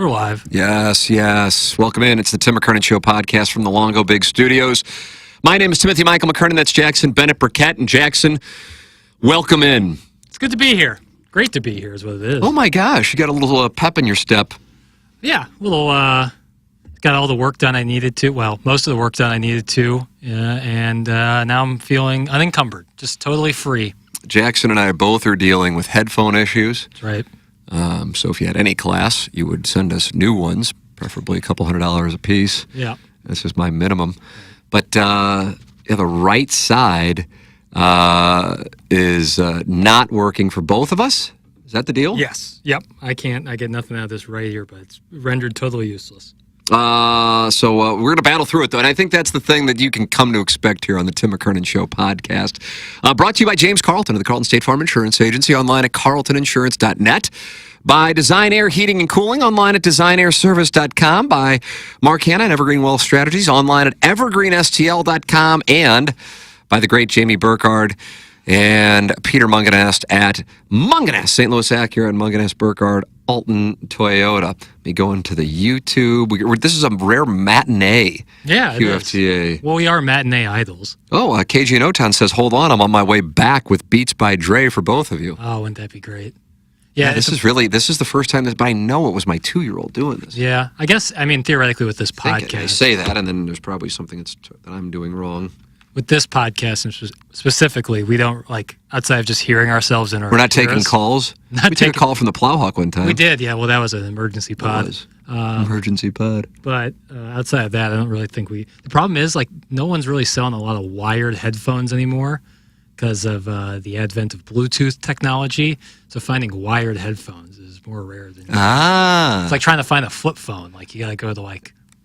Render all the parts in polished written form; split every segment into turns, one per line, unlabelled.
We're live.
Yes. Welcome in. It's the Tim McKernan Show podcast from the Longo Big Studios. My name is Timothy Michael McKernan. That's Jackson Bennett Burkett. And Jackson, welcome in.
It's good to be here. Great to be here is what it is.
Oh, my gosh. You got a little pep in your step.
Yeah, got all the work done I needed to. Well, most of the work done I needed to. And now I'm feeling unencumbered, just totally free.
Jackson and I both are dealing with headphone issues.
That's right.
So if you had any class, you would send us new ones, preferably a couple $100 a piece.
Yeah.
That's just my minimum. But the right side is not working for both of us. Is that the deal?
Yes. Yep. I get nothing out of this right here, but it's rendered totally useless.
So we're going to battle through it, though, and I think that's the thing that you can come to expect here on the Tim McKernan Show podcast. Brought to you by James Carlton of the Carlton State Farm Insurance Agency, online at carltoninsurance.net. By Design Air Heating and Cooling, online at designairservice.com. By Mark Hanna and Evergreen Wealth Strategies, online at evergreenstl.com. And by the great Jamie Burkhardt and Peter Mungenast at Mungenast, St. Louis Acura, and Mungenast Burkhardt, Alton Toyota. Let me go into the YouTube. This is a rare matinee.
Yeah,
QFTA.
Well, we are matinee idols.
Oh, KG and Otan says, hold on, I'm on my way back with Beats by Dre for both of you.
Oh, wouldn't that be great?
Yeah, this is the first time but I know it was my 2-year-old doing this.
Yeah, I guess, theoretically with this podcast.
I say that, and then there's probably something that I'm doing wrong.
With this podcast specifically, we don't, outside of just hearing ourselves in our
We're not taking calls? We took a call from the Plowhawk one time.
We did, yeah. Well, that was an emergency pod.
It was. Emergency pod.
But outside of that, I don't really think the problem is, no one's really selling a lot of wired headphones anymore because of the advent of Bluetooth technology. So finding wired headphones is more rare than it's like trying to find a flip phone. You got to go to,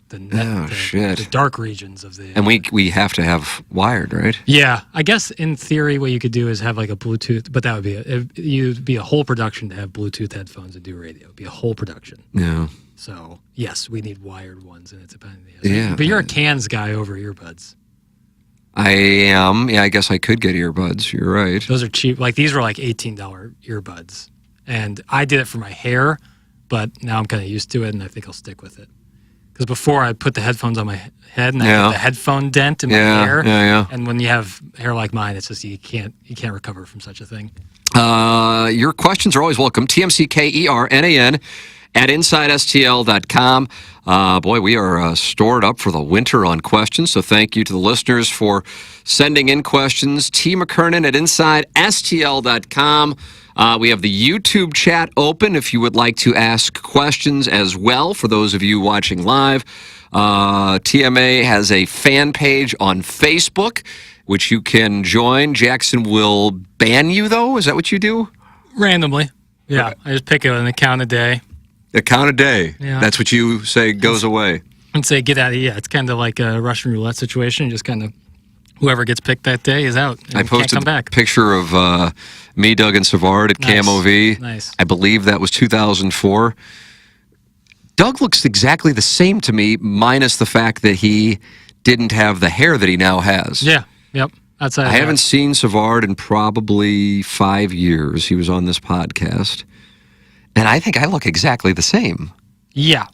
the dark regions of the...
And we have to have wired, right?
Yeah. I guess in theory what you could do is have a Bluetooth, but that would be you'd be a whole production to have Bluetooth headphones and do radio. It'd be a whole production.
Yeah.
So, yes, we need wired ones, and it's depending.
Yeah.
But you're a cans guy over earbuds.
I am. Yeah, I guess I could get earbuds. You're right.
Those are cheap. These were $18 earbuds. And I did it for my hair, but now I'm kind of used to it, and I think I'll stick with it. Because before I put the headphones on my head and I had the headphone dent in my hair. Yeah. And when you have hair like mine, it's just you can't recover from such a thing.
Your questions are always welcome. TMCKERNAN at InsideSTL.com. Boy, we are stored up for the winter on questions, so thank you to the listeners for sending in questions. T. McKernan at InsideSTL.com. We have the YouTube chat open if you would like to ask questions as well for those of you watching live. TMA has a fan page on Facebook, which you can join. Jackson will ban you, though? Is that what you do?
Randomly. Yeah. Okay. I just pick an account a day.
Account a day?
Yeah.
That's what you say goes away?
And say get out of here. Yeah, it's kind of like a Russian roulette situation. Just kind of whoever gets picked that day is out. And
I posted
can't come back.
A picture of me, Doug, and Savard at Camo V.
Nice.
I believe that was 2004. Doug looks exactly the same to me, minus the fact that he didn't have the hair that he now has.
Yeah. Yep. Outside.
I haven't seen Savard in probably 5 years. He was on this podcast. And I think I look exactly the same.
Yeah.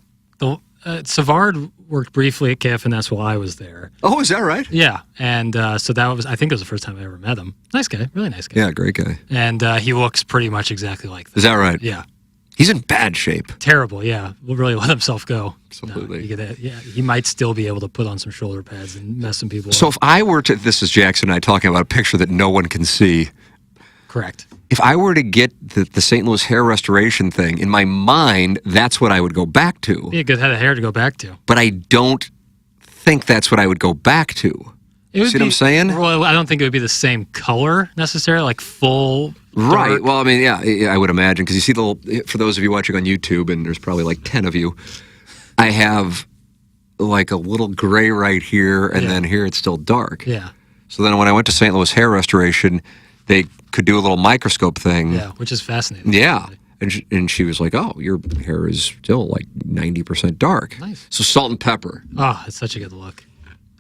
Savard worked briefly at KFNS while I was there.
Oh, is that right?
Yeah. And so I think it was the first time I ever met him. Nice guy. Really nice guy.
Yeah, great guy.
And he looks pretty much exactly like that.
Is that right?
Yeah.
He's in bad shape.
Terrible, yeah. Will really let himself go.
Absolutely.
No, he might still be able to put on some shoulder pads and mess some people up.
So if I were to, this is Jackson and I talking about a picture that no one can see.
Correct.
If I were to get the St. Louis hair restoration thing, in my mind, that's what I would go back to.
Be a good head of hair to go back to.
But I don't think that's what I would go back to. See what I'm saying?
Well, I don't think it would be the same color necessarily, full.
Right.
Dark.
Well, yeah, I would imagine. Because you see for those of you watching on YouTube, and there's probably 10 of you, I have a little gray right here, and then here it's still dark.
Yeah.
So then when I went to St. Louis Hair Restoration, they could do a little microscope thing.
Yeah, which is fascinating.
Yeah. And she was like, oh, your hair is still 90% dark.
Nice.
So salt and pepper.
Oh, it's such a good look.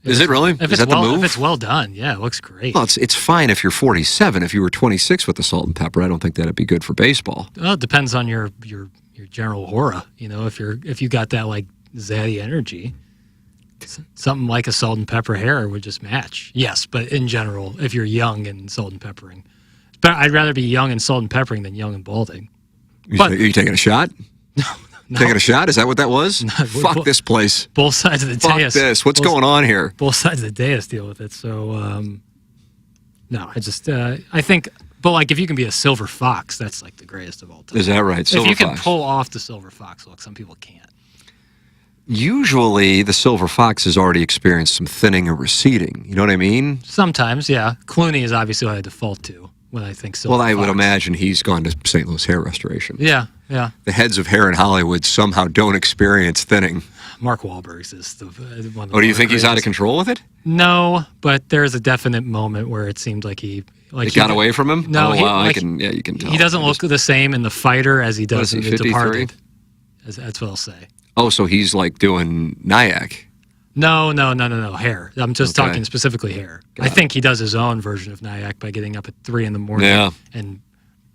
Is it really? Is that the move?
If it's well done, yeah, it looks great.
Well, it's fine if you're 47. If you were 26 with the salt and pepper, I don't think that'd be good for baseball.
Well, it depends on your your general aura. If you got that like zaddy energy, something like a salt and pepper hair would just match. Yes, but in general, if you're young and salt and peppering, but I'd rather be young and salt and peppering than young and balding.
Are you taking a shot?
No.
Taking a shot? Is that what that was? Fuck this place.
Both sides of the
Fuck
dais.
this. What's going on here?
Both sides of the dais deal with it. So, no, I think, but like if you can be a silver fox, that's like the greatest of all time.
Is that right? Silver
if you can
fox.
pull off the silver fox look, some people can't.
Usually, the silver fox has already experienced some thinning or receding. You know what I mean?
Sometimes, yeah. Clooney is obviously what I default to when I think silver
Well, I
fox.
would imagine he's gone to St. Louis Hair Restoration.
Yeah.
The heads of hair in Hollywood somehow don't experience thinning.
Mark Wahlberg's is one of the
Oh, do you think he's out of
greatest.
control with it?
No, but there's a definite moment where it seemed like he
Got away from him?
No,
oh,
he-
wow,
like,
you can tell.
He doesn't look the same in The Fighter as he does
is
in
he,
The
53?
Departed. That's what I'll say.
Oh, so he's like doing Nyack.
No, hair. I'm just
Okay.
talking specifically hair.
Got
I
it.
think he does his own version of Nyack by getting up at 3 a.m.
Yeah.
and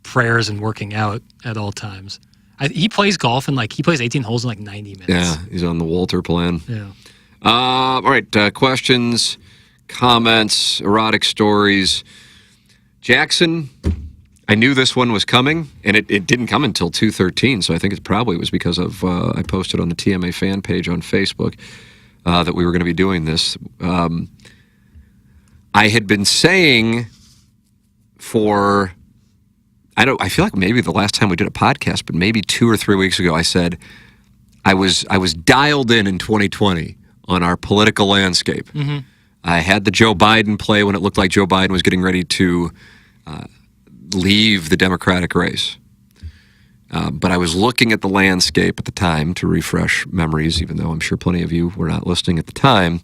prayers and working out at all times. He plays golf and he plays 18 holes in 90 minutes.
Yeah, he's on the Walter plan.
Yeah.
All right, questions, comments, erotic stories. Jackson, I knew this one was coming, and it didn't come until 2:13, so I think it probably was because of I posted on the TMA fan page on Facebook that we were going to be doing this. I had been saying I feel like maybe the last time we did a podcast, but maybe 2 or 3 weeks ago, I said I was dialed in 2020 on our political landscape.
Mm-hmm.
I had the Joe Biden play when it looked like Joe Biden was getting ready to leave the Democratic race. But I was looking at the landscape at the time to refresh memories, even though I'm sure plenty of you were not listening at the time.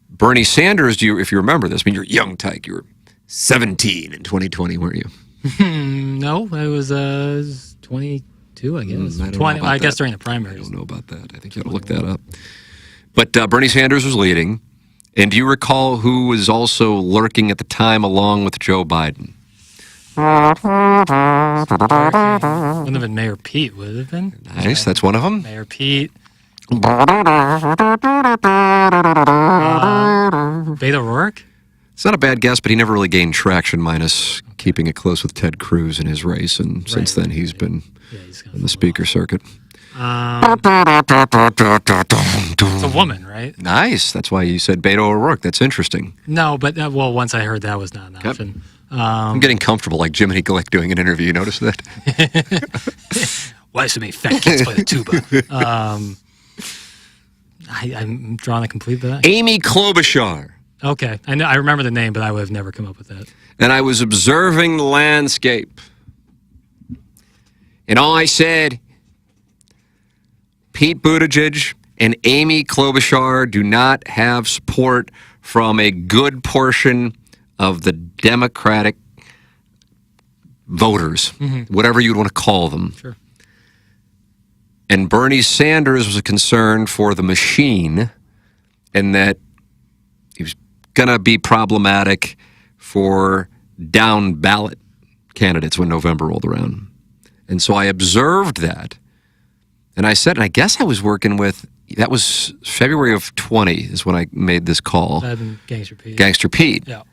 Bernie Sanders, if you remember this, I mean, you're young, Tyke. You were 17 in 2020, weren't you?
No, I was 22, I guess.
I don't know
20.
about
I guess
that.
during the
I
primaries.
don't know about that. I think you ought to look that up. But Bernie Sanders was leading. And do you recall who was also lurking at the time along with Joe Biden?
Wouldn't have been Mayor Pete, would it have been?
Nice, that's one of them.
Mayor Pete. Beto O'Rourke?
It's not a bad guess, but he never really gained traction, minus keeping it close with Ted Cruz in his race. And since then, he's been
He's
in the speaker circuit.
It's a woman, right?
Nice. That's why you said Beto O'Rourke. That's interesting.
No, but once I heard that was not an option.
I'm getting comfortable like Jiminy Glick doing an interview. You notice that?
Why so many fat kids play the tuba? I'm drawing a complete blank.
Amy Klobuchar.
Okay, I remember the name, but I would have never come up with that.
And I was observing the landscape. And all I said, Pete Buttigieg and Amy Klobuchar do not have support from a good portion of the Democratic voters, whatever you'd want to call them.
Sure.
And Bernie Sanders was concerned for the machine and that he was going to be problematic for down ballot candidates when November rolled around. And so I observed that. And I said, and I guess I was working with, that was February of 20 is when I made this call.
Gangster Pete.
Gangster Pete.
Yeah.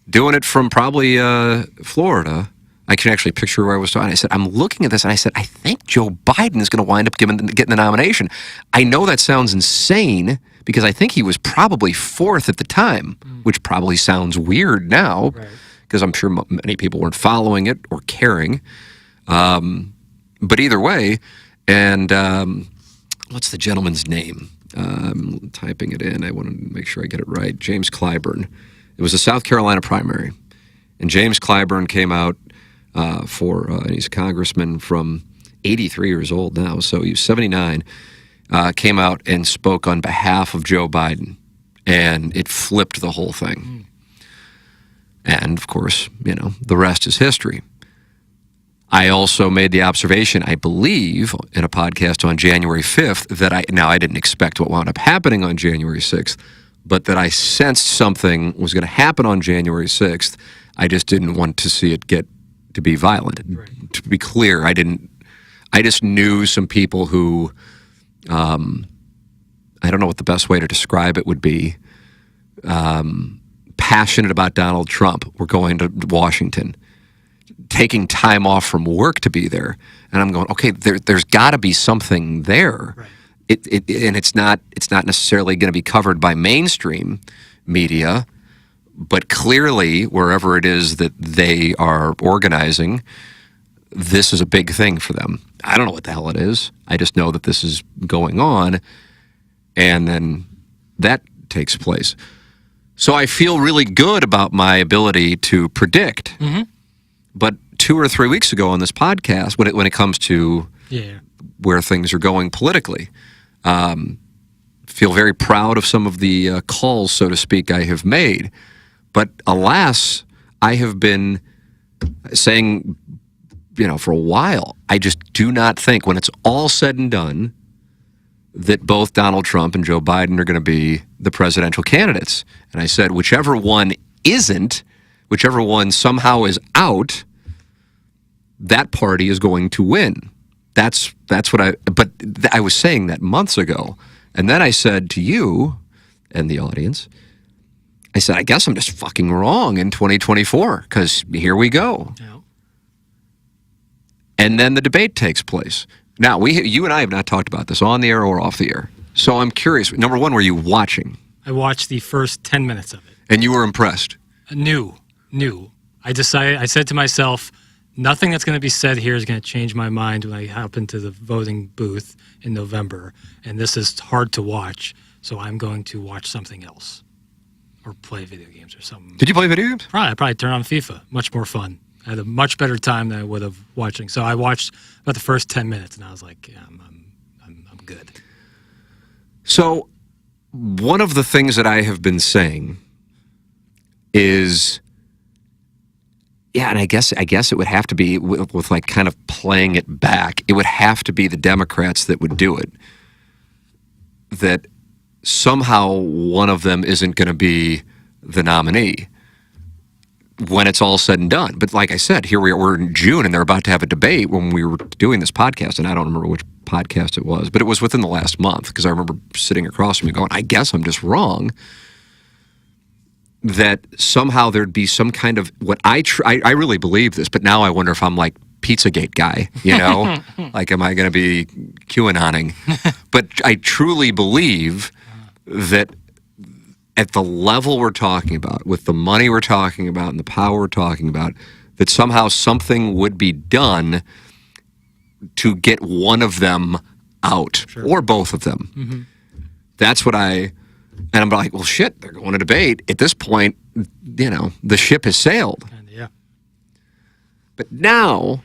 Doing it from probably Florida. I can actually picture where I was talking. I said, I'm looking at this, and I said, I think Joe Biden is going to wind up getting the nomination. I know that sounds insane because I think he was probably fourth at the time, which probably sounds weird now because I'm sure many people weren't following it or caring. But either way, and what's the gentleman's name? I'm typing it in. I want to make sure I get it right. James Clyburn. It was a South Carolina primary, and James Clyburn came out and he's a congressman from 83 years old now, so he was 79, came out and spoke on behalf of Joe Biden, and it flipped the whole thing. And, of course, the rest is history. I also made the observation, I believe, in a podcast on January 5th, that I didn't expect what wound up happening on January 6th, but that I sensed something was going to happen on January 6th. I just didn't want to see it get to be violent. Right. To be clear, I I just knew some people who, I don't know what the best way to describe it would be, passionate about Donald Trump were going to Washington, taking time off from work to be there. And I'm going, okay, there's got to be something there.
Right.
And it's not necessarily going to be covered by mainstream media, but clearly wherever it is that they are organizing, this is a big thing for them. I don't know what the hell it is. I just know that this is going on, and then that takes place. So I feel really good about my ability to predict.
Mm-hmm.
But 2 or 3 weeks ago on this podcast, when it comes to where things are going politically, feel very proud of some of the calls, so to speak, I have made. But alas, I have been saying, for a while, I just do not think, when it's all said and done, that both Donald Trump and Joe Biden are going to be the presidential candidates. And I said, whichever one isn't, whichever one somehow is out, that party is going to win. That's what I was saying that months ago. And then I said to you and the audience, I said, I guess I'm just fucking wrong in 2024, because here we go.
Yeah.
And then the debate takes place. Now, you and I have not talked about this on the air or off the air. So I'm curious. Number one, were you watching?
I watched the first 10 minutes of it.
And you were impressed?
New. I said to myself, nothing that's going to be said here is going to change my mind when I hop into the voting booth in November. And this is hard to watch, so I'm going to watch something else. Or play video games or something.
Did you play video games?
I'd probably turn on FIFA. Much more fun. I had a much better time than I would have watching. So I watched about the first 10 minutes, and I was like, yeah, I'm good.
So one of the things that I have been saying is, and I guess it would have to be with like kind of playing it back. It would have to be the Democrats that would do it. That somehow one of them isn't going to be the nominee when it's all said and done. But like I said, here we're in June, and they're about to have a debate when we were doing this podcast, and I don't remember which podcast it was, but it was within the last month, because I remember sitting across from you going, I guess I'm just wrong, that somehow there'd be some kind of, I really believe this, but now I wonder if I'm like Pizzagate guy, like, am I going to be QAnoning? But I truly believe that at the level we're talking about, with the money we're talking about and the power we're talking about, that somehow something would be done to get one of them out, or both of them. Mm-hmm. That's what and I'm like, well, shit, they're going to debate. At this point, the ship has sailed.
Yeah.
But now,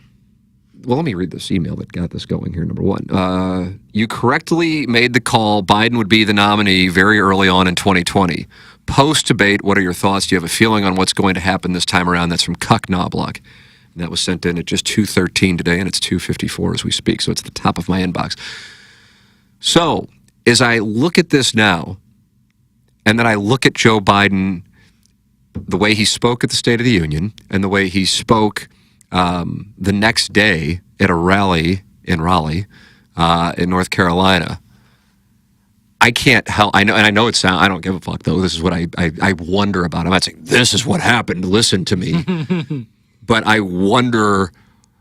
well, let me read this email that got this going here. Number one, you correctly made the call Biden would be the nominee very early on in 2020. Post-debate, what are your thoughts? Do you have a feeling on what's going to happen this time around? That's from Cuck Knobloch. And that was sent in at just 2:13 today, and it's 2:54 as we speak, so it's the top of my inbox. So, as I look at this now, and then I look at Joe Biden, the way he spoke at the State of the Union, and the way he spoke the next day at a rally in Raleigh, in North Carolina, I can't help. I know it sounds. I don't give a fuck though. This is what I wonder about. I'm not saying this is what happened. Listen to me, but I wonder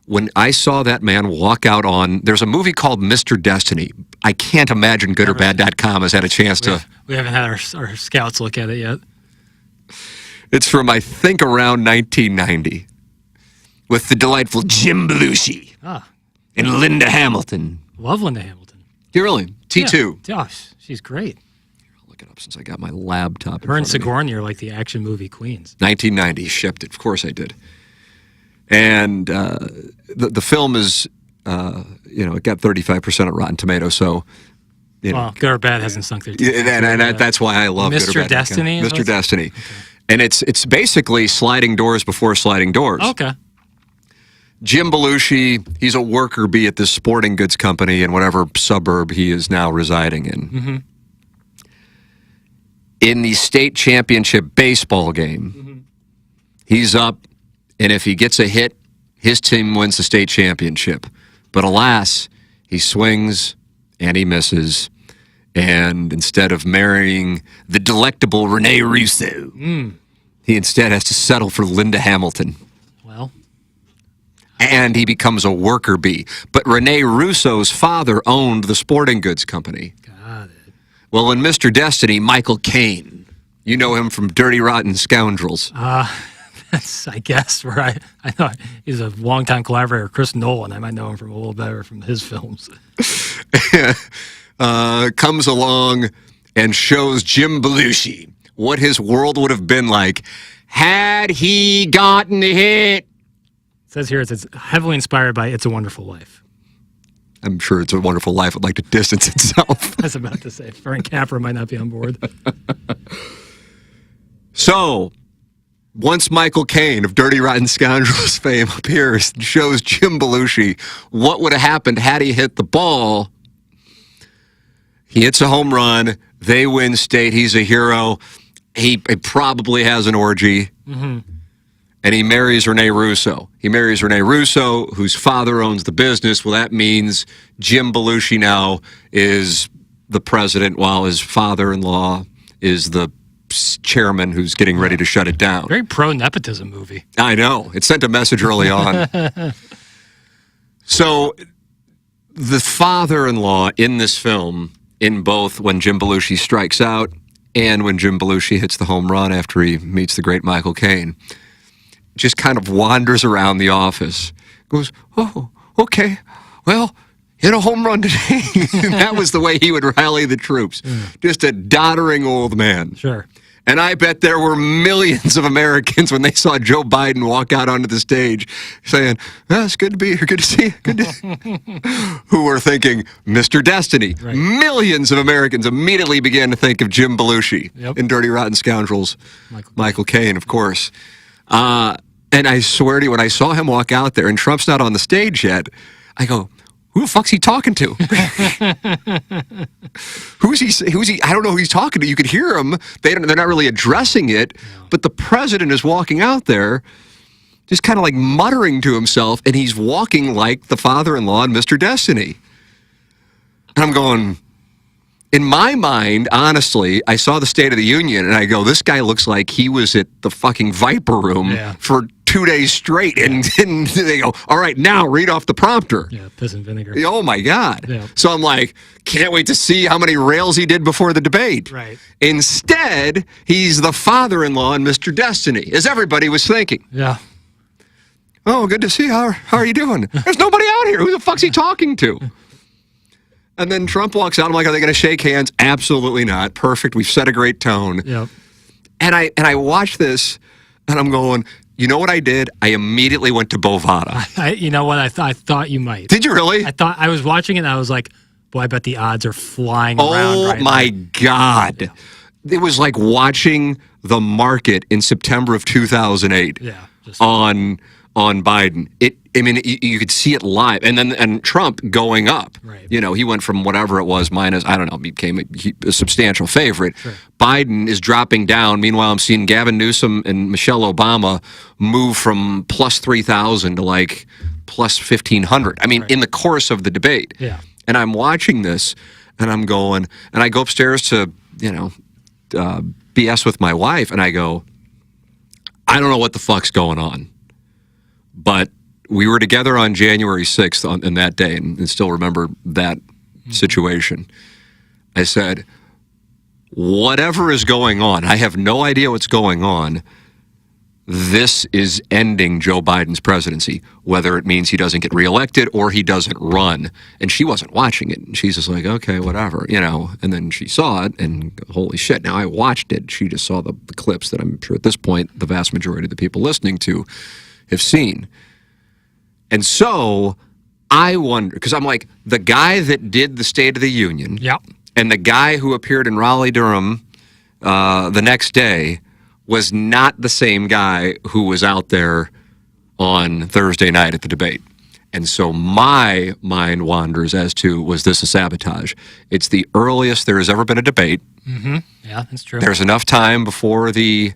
when I saw that man walk out on. There's a movie called Mr. Destiny. I can't imagine goodorbad.com has had a chance to.
We haven't had our scouts look at it yet.
It's from, I think, around 1990. With the delightful Jim Belushi and Linda Hamilton.
Love Linda Hamilton.
You really? T2.
Yeah, she's great.
I'll look it up since I got my laptop.
Her and Sigourney are like the action movie queens.
1990, shipped it. Of course I did. And the film is, it got 35% at Rotten Tomatoes, so...
Well, Good or Bad hasn't sunk their teeth.
And that's why I love Good or Bad.
Mr. Destiny?
Mr. Destiny. Okay. And it's basically sliding doors before sliding doors.
Okay.
Jim Belushi, he's a worker bee at this sporting goods company in whatever suburb he is now residing in.
Mm-hmm.
In the state championship baseball game, he's up, and if he gets a hit, his team wins the state championship. But alas, he swings and he misses. And instead of marrying the delectable Rene Russo, he instead has to settle for Linda Hamilton.
Well.
And he becomes a worker bee. But Rene Russo's father owned the sporting goods company.
Got it.
Well, in Mr. Destiny, Michael Caine, you know him from Dirty Rotten Scoundrels.
That's, I guess, where I know he's a longtime collaborator, Chris Nolan. I might know him from a little better from his films.
Comes along and shows Jim Belushi what his world would have been like had he gotten a hit.
It says here it's heavily inspired by It's a Wonderful Life.
I'm sure It's a Wonderful Life would like to distance itself.
I was about to say, Frank Capra might not be on board.
So, once Michael Caine of Dirty Rotten Scoundrels fame appears and shows Jim Belushi what would have happened had he hit the ball, he hits a home run, they win state, he's a hero, he probably has an orgy, and he marries Rene Russo. He marries Rene Russo, whose father owns the business. Well, that means Jim Belushi now is the president, while his father-in-law is the chairman who's getting ready to shut it down.
Very pro-nepotism movie.
I know. It sent a message early on. So the father-in-law in this film, in both when Jim Belushi strikes out and when Jim Belushi hits the home run after he meets the great Michael Caine, just kind of wanders around the office, goes, oh, okay, well, hit a home run today. That was the way he would rally the troops. Just a doddering old man.
Sure.
And I bet there were millions of Americans when they saw Joe Biden walk out onto the stage saying, oh, it's good to be here, good to see you, good to who were thinking, Mr. Destiny.
Right.
Millions of Americans immediately began to think of Jim Belushi in Dirty Rotten Scoundrels. Michael Caine, of course. And I swear to you, when I saw him walk out there and Trump's not on the stage yet, I go, who the fuck's he talking to? Who's he? I don't know who he's talking to. You could hear him. They're not really addressing it, but the president is walking out there just kind of like muttering to himself, and he's walking like the father-in-law in Mr. Destiny. And I'm going, in my mind, honestly, I saw the State of the Union, and I go, this guy looks like he was at the fucking Viper Room for 2 days straight. And then they go, all right, now read off the prompter.
Yeah, piss and vinegar.
Oh, my God.
Yeah.
So I'm like, can't wait to see how many rails he did before the debate.
Right.
Instead, he's the father-in-law in Mr. Destiny, as everybody was thinking.
Yeah.
Oh, good to see you. How are you doing? There's nobody out here. Who the fuck's he talking to? And then Trump walks out. I'm like, are they going to shake hands? Absolutely not. Perfect. We've set a great tone.
Yep.
And I watched this, and I'm going, you know what I did? I immediately went to Bovada.
You know what? I thought you might.
Did you really?
I was watching it, and I was like, boy, I bet the odds are flying around right now.
Oh, my God. Yeah. It was like watching the market in September of 2008 on Biden. You could see it live. And Trump going up.
Right.
You know, he went from whatever it was minus, I don't know, became a substantial favorite.
Sure.
Biden is dropping down. Meanwhile, I'm seeing Gavin Newsom and Michelle Obama move from plus 3,000 to like plus 1,500. I mean, in the course of the debate.
Yeah.
And I'm watching this, and I'm going, and I go upstairs to, BS with my wife, and I go, I don't know what the fuck's going on. But we were together on January 6th on that day, and still remember that situation. I said, whatever is going on, I have no idea what's going on. This is ending Joe Biden's presidency, whether it means he doesn't get reelected or he doesn't run. And she wasn't watching it. And she's just like, okay, whatever, And then she saw it, and holy shit. Now, I watched it. She just saw the clips that I'm sure at this point the vast majority of the people listening to have seen. And so I wonder, because I'm like, the guy that did the State of the Union and the guy who appeared in Raleigh-Durham the next day was not the same guy who was out there on Thursday night at the debate. And so my mind wanders as to, was this a sabotage? It's the earliest there has ever been a debate.
Mm-hmm. Yeah, that's true.
There's enough time before the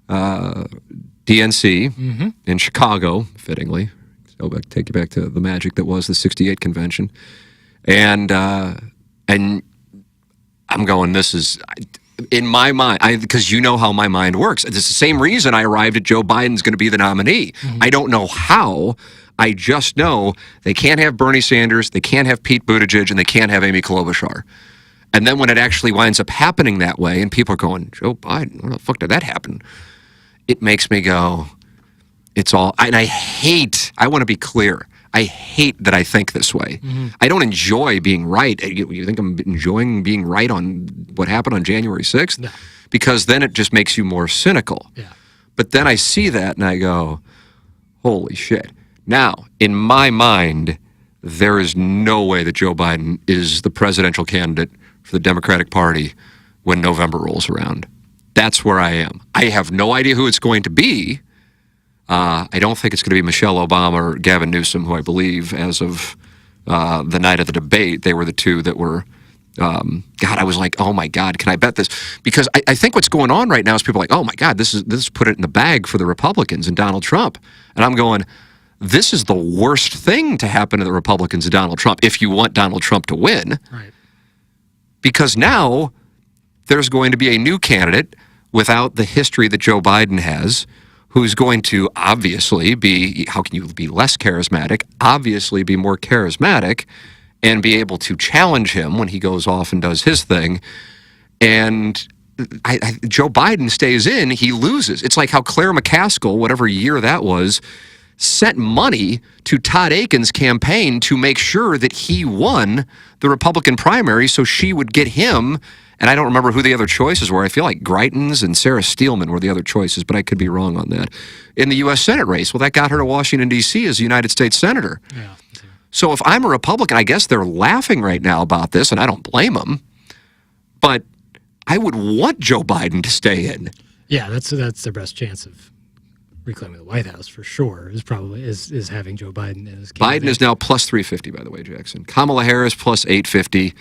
DNC in Chicago, fittingly, take you back to the magic that was the '68 convention, and I'm going. This is in my mind, because you know how my mind works. It's the same reason I arrived at Joe Biden's going to be the nominee. I don't know how. I just know they can't have Bernie Sanders, they can't have Pete Buttigieg, and they can't have Amy Klobuchar. And then when it actually winds up happening that way, and people are going, Joe Biden, where the fuck did that happen? It makes me go, it's all, and I want to be clear, I hate that I think this way. I don't enjoy being right. You think I'm enjoying being right on what happened on January 6th?
No.
Because then it just makes you more cynical.
Yeah.
But then I see that and I go, holy shit. Now, in my mind, there is no way that Joe Biden is the presidential candidate for the Democratic Party when November rolls around. That's where I am. I have no idea who it's going to be. I don't think it's going to be Michelle Obama or Gavin Newsom, who I believe, as of the night of the debate, they were the two that were, God, I was like, oh my God, can I bet this? Because I think what's going on right now is people are like, oh my God, this is put it in the bag for the Republicans and Donald Trump. And I'm going, this is the worst thing to happen to the Republicans and Donald Trump if you want Donald Trump to win.
Right.
Because now there's going to be a new candidate without the history that Joe Biden has, who's going to obviously be, how can you be less charismatic, obviously be more charismatic and be able to challenge him when he goes off and does his thing. And Joe Biden stays in, he loses. It's like how Claire McCaskill, whatever year that was, sent money to Todd Aiken's campaign to make sure that he won the Republican primary so she would get him. And I don't remember who the other choices were. I feel like Greitens and Sarah Steelman were the other choices, but I could be wrong on that. In the U.S. Senate race, well, that got her to Washington, D.C. as a United States Senator.
Yeah.
So if I'm a Republican, I guess they're laughing right now about this, and I don't blame them. But I would want Joe Biden to stay in.
Yeah, that's their best chance of reclaiming the White House for sure. Is having Joe Biden as candidate.
Biden is now plus 350, by the way, Jackson. Kamala Harris plus 850.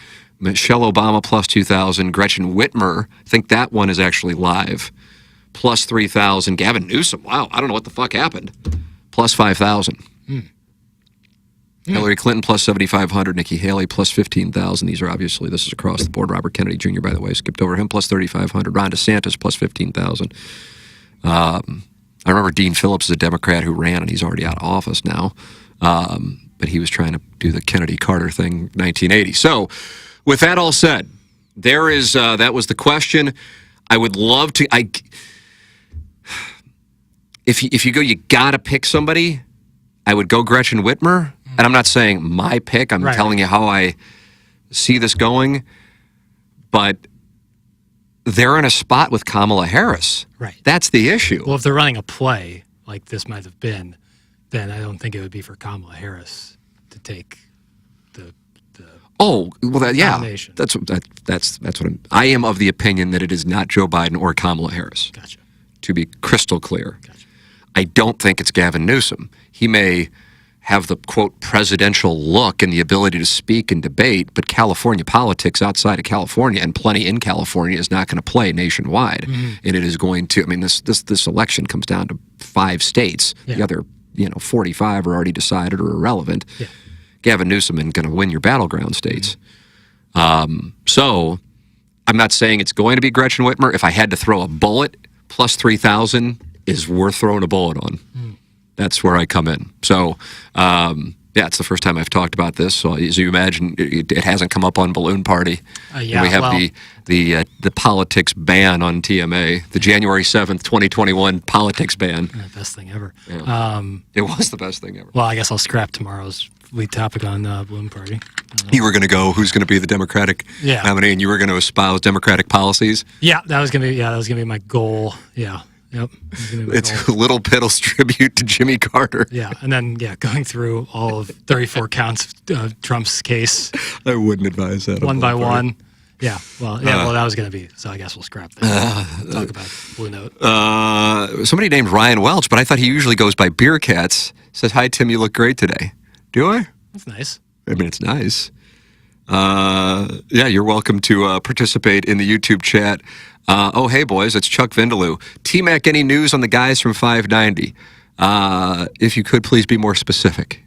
Michelle Obama plus 2,000. Gretchen Whitmer, I think that one is actually live, plus 3,000. Gavin Newsom, wow, I don't know what the fuck happened, plus 5,000. Hillary Clinton plus 7,500. Nikki Haley plus 15,000. These are obviously, this is across the board. Robert Kennedy Jr., by the way, skipped over him, plus 3,500. Ron DeSantis plus 15,000. I remember Dean Phillips is a Democrat who ran, and he's already out of office now. But he was trying to do the Kennedy-Carter thing, 1980. So, with that all said, there is that was the question. I would love to. If you go, you got to pick somebody. I would go Gretchen Whitmer, and I'm not saying my pick. I'm telling you how I see this going. But they're in a spot with Kamala Harris. Right. That's the issue.
Well, if they're running a play like this might have been, then I don't think it would be for Kamala Harris to take the nomination.
That's what I am of the opinion that it is not Joe Biden or Kamala Harris.
Gotcha.
To be crystal clear.
Gotcha.
I don't think it's Gavin Newsom. He may have the, quote, presidential look and the ability to speak and debate, but California politics outside of California and plenty in California is not going to play nationwide. And it is going to, I mean, this election comes down to 5 states. Yeah. The other, 45 are already decided or irrelevant. Yeah. Gavin Newsom isn't going to win your battleground states. So I'm not saying it's going to be Gretchen Whitmer. If I had to throw a bullet, plus 3,000 is worth throwing a bullet on. That's where I come in. So, it's the first time I've talked about this. So, as you imagine, it hasn't come up on Balloon Party. We have the politics ban on TMA, the January 7th, 2021 politics ban.
Best thing ever.
Yeah. It was the best thing ever.
Well, I guess I'll scrap tomorrow's lead topic on Balloon Party.
You were going to go, who's going to be the Democratic nominee, and you were going to espouse Democratic policies?
Yeah, that was going to be my goal. Yeah. Yep.
It's Little Piddle's tribute to Jimmy Carter.
Yeah, and then going through all of 34 counts of Trump's case.
I wouldn't advise that.
One by one. Yeah. Well, that was going to be. So I guess we'll scrap that. Talk about Blue Note.
Somebody named Ryan Welch, but I thought he usually goes by Beer Cats. Says, "Hi Tim, you look great today." Do I?
That's nice.
I mean, it's nice. You're welcome to participate in the YouTube chat. Hey boys, it's Chuck Vindaloo. T-Mac, any news on the guys from 590? If you could please be more specific.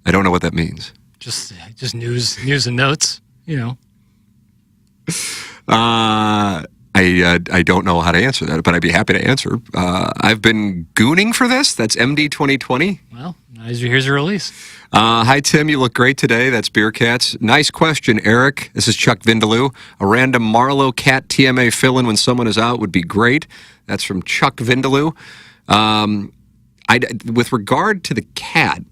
I don't know what that means.
Just news and notes,
I don't know how to answer that, but I'd be happy to answer. I've been gooning for this. That's MD 2020.
Well, here's your release.
Hi, Tim. You look great today. That's Beer Cats. Nice question, Eric. This is Chuck Vindaloo. A random Marlowe Cat TMA fill-in when someone is out would be great. That's from Chuck Vindaloo. With regard to the cat,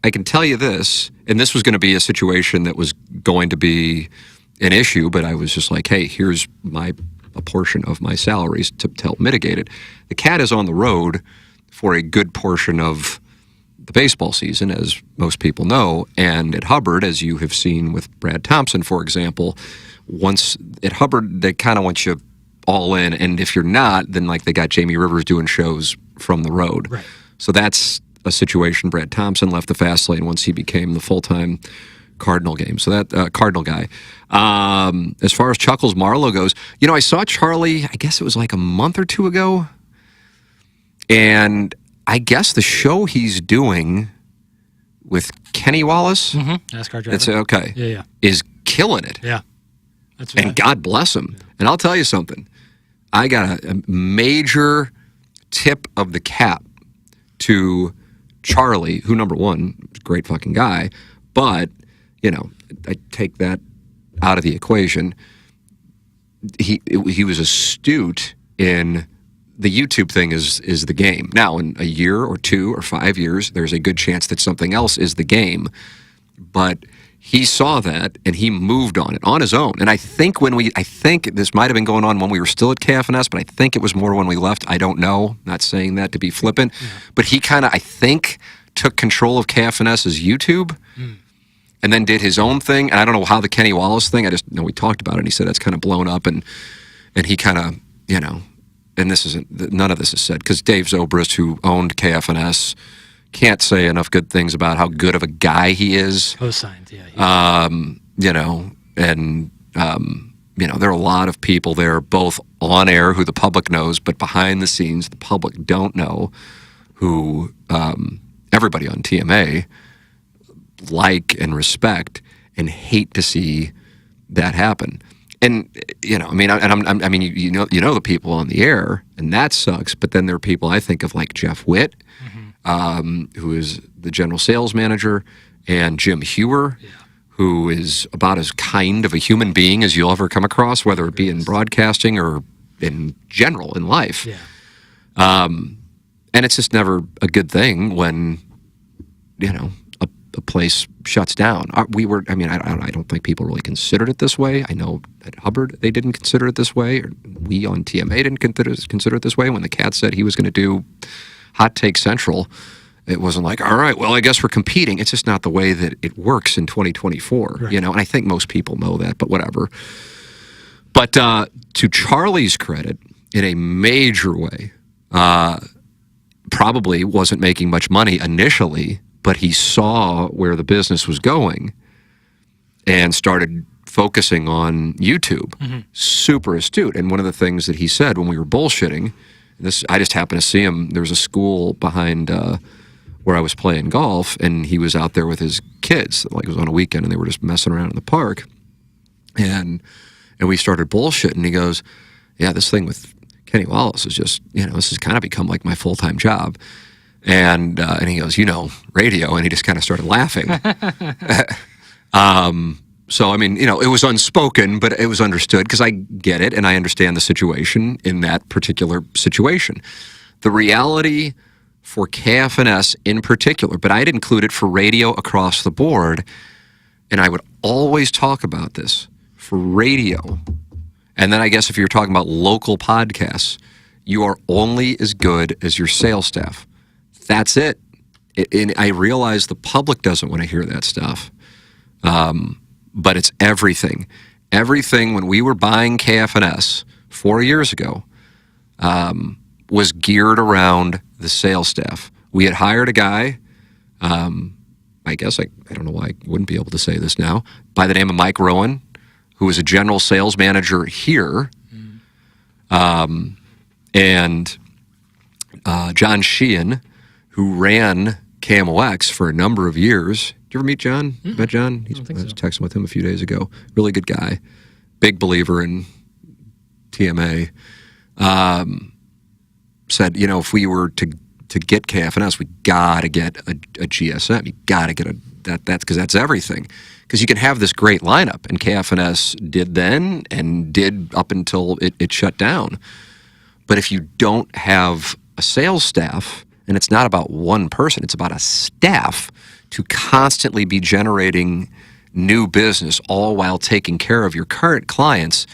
I can tell you this, and this was going to be a situation that was going to be an issue, but I was just like, hey, here's a portion of my salaries to help mitigate it. The cat is on the road for a good portion of the baseball season, as most people know, and at Hubbard, as you have seen with Brad Thompson, for example, once at Hubbard, they kind of want you all in, and if you're not, then like they got Jamie Rivers doing shows from the road.
Right.
So that's a situation. Brad Thompson left the fast lane once he became the full-time Cardinal game. So that Cardinal guy. As far as Chuckles Marlowe goes, I saw Charlie, I guess it was like a month or two ago, and I guess the show he's doing with Kenny Wallace,
NASCAR driver.
It's okay.
Yeah.
Is killing it.
Yeah. That's
And God bless him. Yeah. And I'll tell you something. I got a major tip of the cap to Charlie, who, number one, is a great fucking guy, but, I take that out of the equation. He was astute in the YouTube thing is the game. Now, in a year or 2 or 5 years, there's a good chance that something else is the game, but he saw that and he moved on it on his own. And I think this might have been going on when we were still at KFNS, but I think it was more when we left. I don't know. Not saying that to be flippant, but he kind of, I think, took control of KFNS's YouTube and then did his own thing. And I don't know how the Kenny Wallace thing, I just know we talked about it and he said that's kind of blown up and he kind of, and none of this is said because Dave Zobrist, who owned KFNS, can't say enough good things about how good of a guy he is.
Co-signed, yeah.
There are a lot of people there, both on air, who the public knows, but behind the scenes, the public don't know, who everybody on TMA like and respect and hate to see that happen. And you know the people on the air, and that sucks. But then there are people I think of like Jeff Witt, who is the general sales manager, and Jim Hewer, who is about as kind of a human being as you'll ever come across, whether it be in broadcasting or in general in life. And it's just never a good thing when a place shuts down. I don't think people really considered it this way. I know at Hubbard they didn't consider it this way, or we on TMA didn't consider it this way. When the Cat said he was going to do Hot Take Central, it wasn't like, all right, well, I guess we're competing. It's just not the way that it works in 2024,
right.
And I think most people know that, but whatever. But to Charlie's credit, in a major way, probably wasn't making much money initially, but he saw where the business was going and started focusing on YouTube. Super astute. And one of the things that he said when we were bullshitting, I just happened to see him. There was a school behind where I was playing golf, and he was out there with his kids. Like it was on a weekend, and they were just messing around in the park. And we started bullshitting. He goes, "Yeah, this thing with Kenny Wallace is just, this has kind of become like my full-time job." And he goes, radio, and he just kind of started laughing. So, it was unspoken, but it was understood because I get it and I understand the situation in that particular situation. The reality for KFNS in particular, but I'd include it for radio across the board, and I would always talk about this for radio. And then I guess if you're talking about local podcasts, you are only as good as your sales staff. That's it. And I realize the public doesn't want to hear that stuff. But it's everything. Everything when we were buying KFNS 4 years ago was geared around the sales staff. We had hired a guy, I guess I don't know why I wouldn't be able to say this now, by the name of Mike Rowan, who was a general sales manager here. And John Sheehan, who ran KMOX for a number of years. Did you ever meet John? Met John? I was texting with him a few days ago. Really good guy. Big believer in TMA. Said, if we were to get KFNS, we got to get a GSM. You got to get that's because that's everything. Because you can have this great lineup, and KFNS did then and did up until it shut down. But if you don't have a sales staff, and it's not about one person, it's about a staff to constantly be generating new business, all while taking care of your current clients,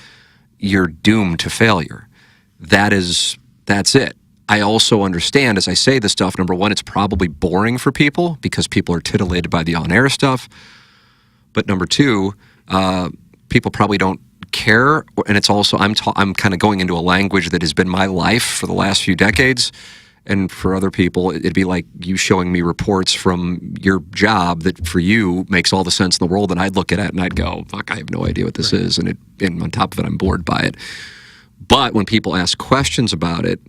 you're doomed to failure. That's it. I also understand, as I say this stuff, number one, it's probably boring for people because people are titillated by the on-air stuff. But number two, people probably don't care, and it's also I'm kind of going into a language that has been my life for the last few decades. And for other people, it'd be like you showing me reports from your job that for you makes all the sense in the world, and I'd look at it and I'd go, "Fuck, I have no idea what this is," and on top of it, I'm bored by it. But when people ask questions about it,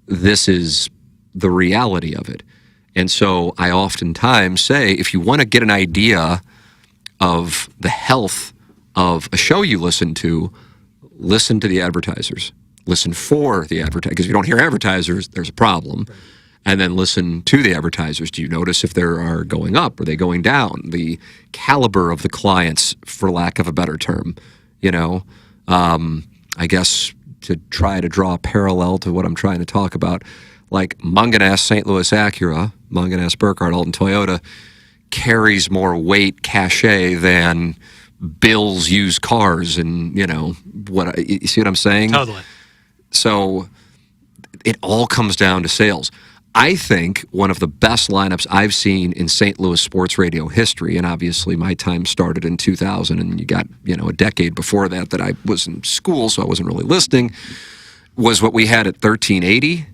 this is the reality of it. And so I oftentimes say, if you want to get an idea of the health of a show you listen to the advertisers. Listen for the advertisers. Because if you don't hear advertisers, there's a problem. Right. And then listen to the advertisers. Do you notice if they are going up? Are they going down? The caliber of the clients, for lack of a better term. I guess to try to draw a parallel to what I'm trying to talk about, like Munganess St. Louis Acura, Munganess Burkhardt Alton Toyota, carries more weight, cachet than Bill's used cars, and you see what I'm saying?
Totally.
So it all comes down to sales. I think one of the best lineups I've seen in St. Louis sports radio history, and obviously my time started in 2000, and you got a decade before that I was in school, so I wasn't really listening, was what we had at 1380.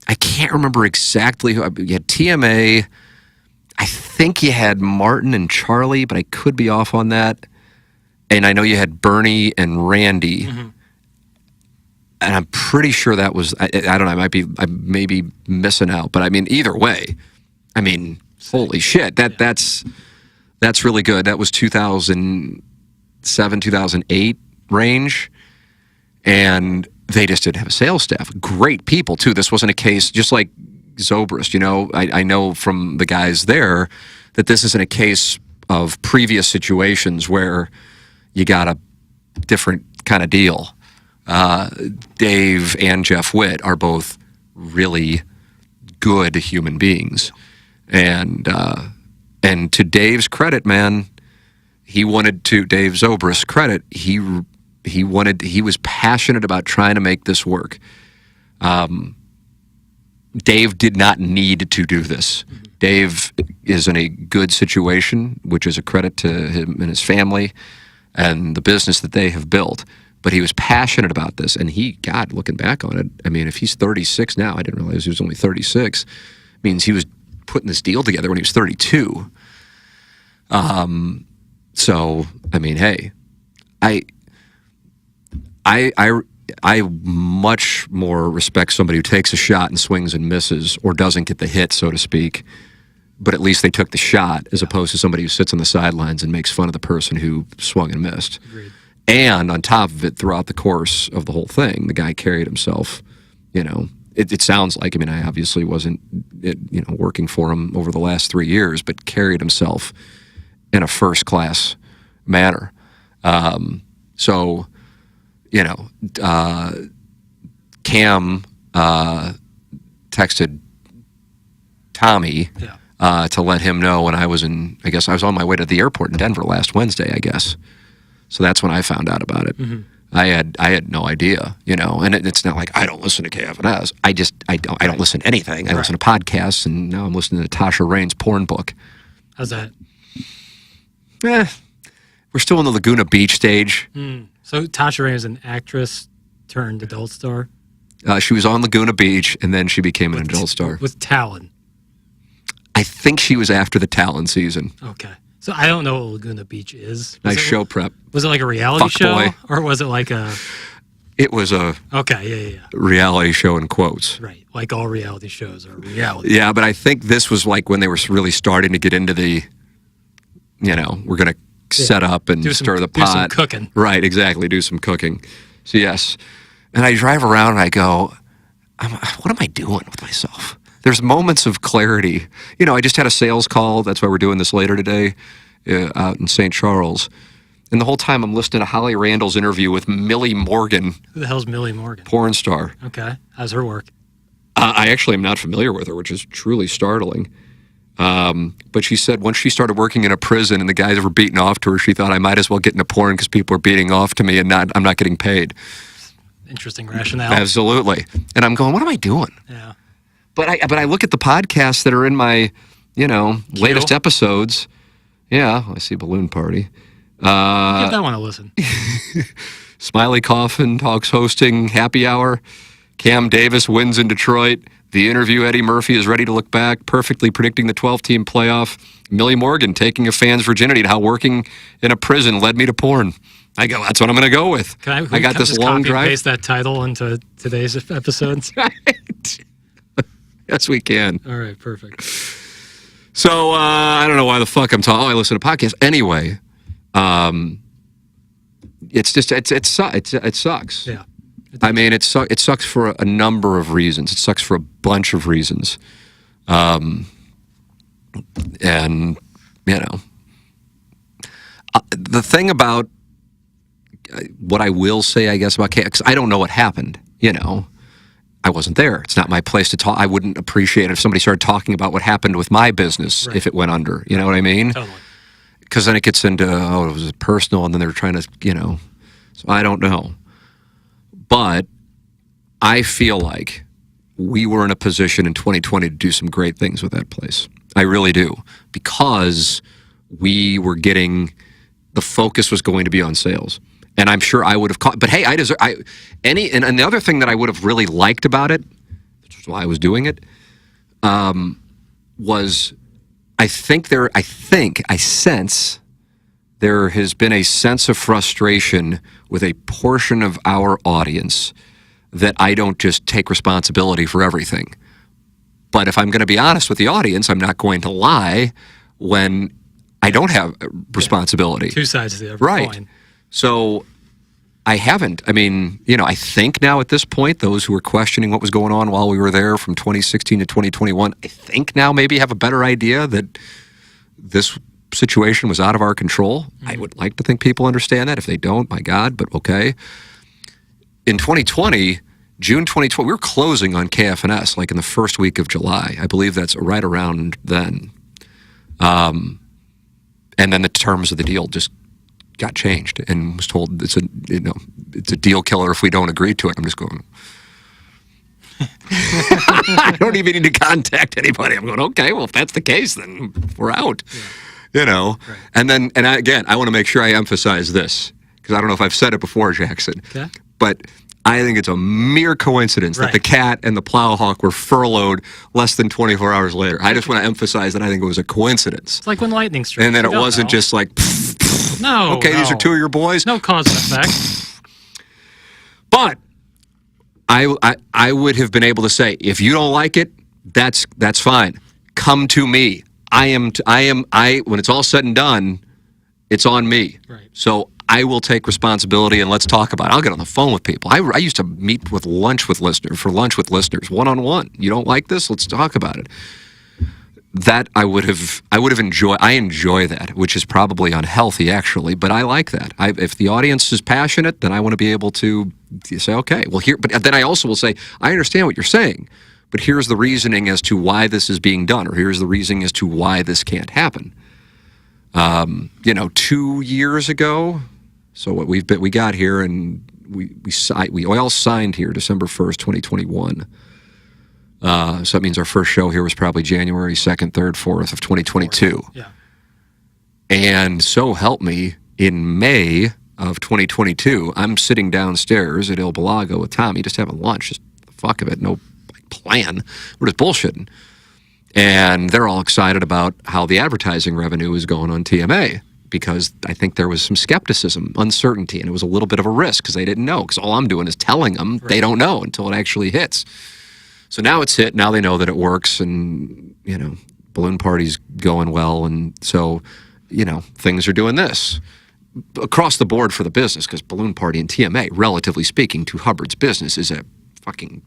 I can't remember exactly who. You had TMA. I think you had Martin and Charlie, but I could be off on that. And I know you had Bernie and Randy. Mm-hmm. And I'm pretty sure that was, I don't know, I may be missing out. But I mean, either way, holy shit, that's really good. That was 2007, 2008 range. And they just didn't have a sales staff. Great people, too. This wasn't a case, just like Zobrist, I know from the guys there that this isn't a case of previous situations where you got a different kind of deal. Dave and Jeff Witt are both really good human beings. And to Dave's credit, man, Dave Zobrist's credit, he was passionate about trying to make this work. Dave did not need to do this. Dave is in a good situation, which is a credit to him and his family and the business that they have built. But he was passionate about this, and looking back on it, if he's 36 now, I didn't realize he was only 36, means he was putting this deal together when he was 32. So, hey, I much more respect somebody who takes a shot and swings and misses, or doesn't get the hit, so to speak, but at least they took the shot, as opposed to somebody who sits on the sidelines and makes fun of the person who swung and missed. Agreed. And on top of it, throughout the course of the whole thing, the guy carried himself, it sounds like, I obviously wasn't, working for him over the last 3 years, but carried himself in a first-class manner. Cam texted Tommy to let him know when I was on my way to the airport in Denver last Wednesday, I guess. So that's when I found out about it. Mm-hmm. I had no idea, and it's not like I don't listen to KFNS. I don't listen to anything. I listen to podcasts, and now I'm listening to Tasha Rain's porn book.
How's that?
We're still in the Laguna Beach stage.
So Tasha Rain is an actress turned adult star?
She was on Laguna Beach, and then she became an adult star.
With Talon.
I think she was after the Talon season.
Okay. So I don't know what Laguna Beach is.
Nice show prep.
Was it like a reality show? Or was it like a...
It was a
Okay, yeah.
reality show in quotes.
Right. Like all reality shows are reality.
Yeah, but I think this was like when they were really starting to get into the, we're going to set up and stir the pot.
Do some cooking.
Right, exactly. Do some cooking. So, yes. And I drive around and I go, what am I doing with myself? There's moments of clarity. I just had a sales call. That's why we're doing this later today out in St. Charles. And the whole time I'm listening to Holly Randall's interview with Millie Morgan.
Who the hell's Millie Morgan?
Porn star.
Okay. How's her work?
I actually am not familiar with her, which is truly startling. But she said once she started working in a prison and the guys were beating off to her, she thought I might as well get into porn because people are beating off to me and I'm not getting paid.
Interesting rationale.
Absolutely. And I'm going, what am I doing?
Yeah.
But I look at the podcasts that are in my, latest episodes. Yeah, I see Balloon Party.
Give that one a listen.
Smiley Coffin talks hosting Happy Hour. Cam Davis wins in Detroit. The interview, Eddie Murphy is ready to look back, perfectly predicting the 12-team playoff. Millie Morgan taking a fan's virginity to how working in a prison led me to porn. I go, that's what I'm going to go with.
Can
I got this long
copy
drive.
And paste that title into today's episodes?
Right. Yes, we can.
All right, perfect.
So I don't know why the fuck I'm talking. Oh, I listen to podcasts anyway. It's just it sucks.
Yeah.
I mean, it sucks for a number of reasons. It sucks for a bunch of reasons. And the thing about what I will say, I guess, about because I don't know what happened. I wasn't there. It's not my place to talk. I wouldn't appreciate it if somebody started talking about what happened with my business if it went under. You know what I mean?
Totally.
Because then it gets into, it was personal, and then they're trying to, So I don't know. But I feel like we were in a position in 2020 to do some great things with that place. I really do. Because we were getting, the focus was going to be on sales. And I'm sure I would have caught, but hey, and the other thing that I would have really liked about it, which is why I was doing it, was I sense there has been a sense of frustration with a portion of our audience that I don't just take responsibility for everything. But if I'm going to be honest with the audience, I'm not going to lie when I don't have responsibility.
Two sides of the other coin.
So I haven't. I mean, I think now at this point, those who were questioning what was going on while we were there from 2016 to 2021, I think now maybe have a better idea that this situation was out of our control. Mm-hmm. I would like to think people understand that. If they don't, my God, but okay. In 2020, June 2020, we were closing on KFNS like in the first week of July. I believe that's right around then. And then the terms of the deal just got changed and was told it's a deal killer if we don't agree to it. I'm just going, I don't even need to contact anybody. I'm going, okay, well, if that's the case, then we're out. Yeah. Right. And then, again, I want to make sure I emphasize this because I don't know if I've said it before, Jackson, but I think it's a mere coincidence that the Cat and the Plowhawk were furloughed less than 24 hours later. I just want to emphasize that I think it was a coincidence.
It's like when lightning strikes.
And then it wasn't just like, these are two of your boys.
No cause and effect.
But I would have been able to say, if you don't like it, that's fine. Come to me. When it's all said and done, it's on me.
Right.
So I will take responsibility and let's talk about it. I'll get on the phone with people. I used to meet for lunch with listeners, one-on-one. You don't like this? Let's talk about it. That I would have enjoyed. I enjoy that, which is probably unhealthy actually, but I like that. If the audience is passionate, then I want to be able to say, okay, well here, but then I also will say, I understand what you're saying, but here's the reasoning as to why this is being done, or here's the reasoning as to why this can't happen. 2 years ago, so what we got here and we all signed here December 1st, 2021. So that means our first show here was probably January 2nd, 3rd, 4th of 2022. Yeah. And so help me, in May of 2022, I'm sitting downstairs at Il Balago with Tommy, just having lunch, just the fuck of it, no plan. We're just bullshitting. And they're all excited about how the advertising revenue is going on TMA because I think there was some skepticism, uncertainty, and it was a little bit of a risk because they didn't know. Because all I'm doing is telling them they don't know until it actually hits. So now it's hit. Now they know that it works, and Balloon Party's going well, and so things are doing this across the board for the business, because Balloon Party and TMA, relatively speaking, to Hubbard's business, is a fucking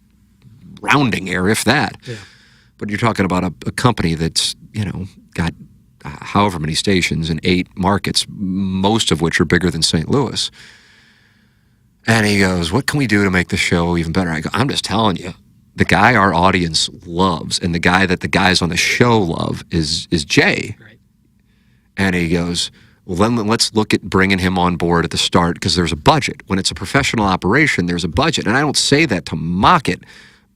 rounding error, if that.
Yeah.
But you're talking about a company that's, got however many stations in 8 markets, most of which are bigger than St. Louis. And he goes, what can we do to make the show even better? I go, I'm just telling you, the guy our audience loves and the guy that the guys on the show love is Jay.
Right.
And he goes, well, then let's look at bringing him on board at the start, because there's a budget. When it's a professional operation, there's a budget. And I don't say that to mock it,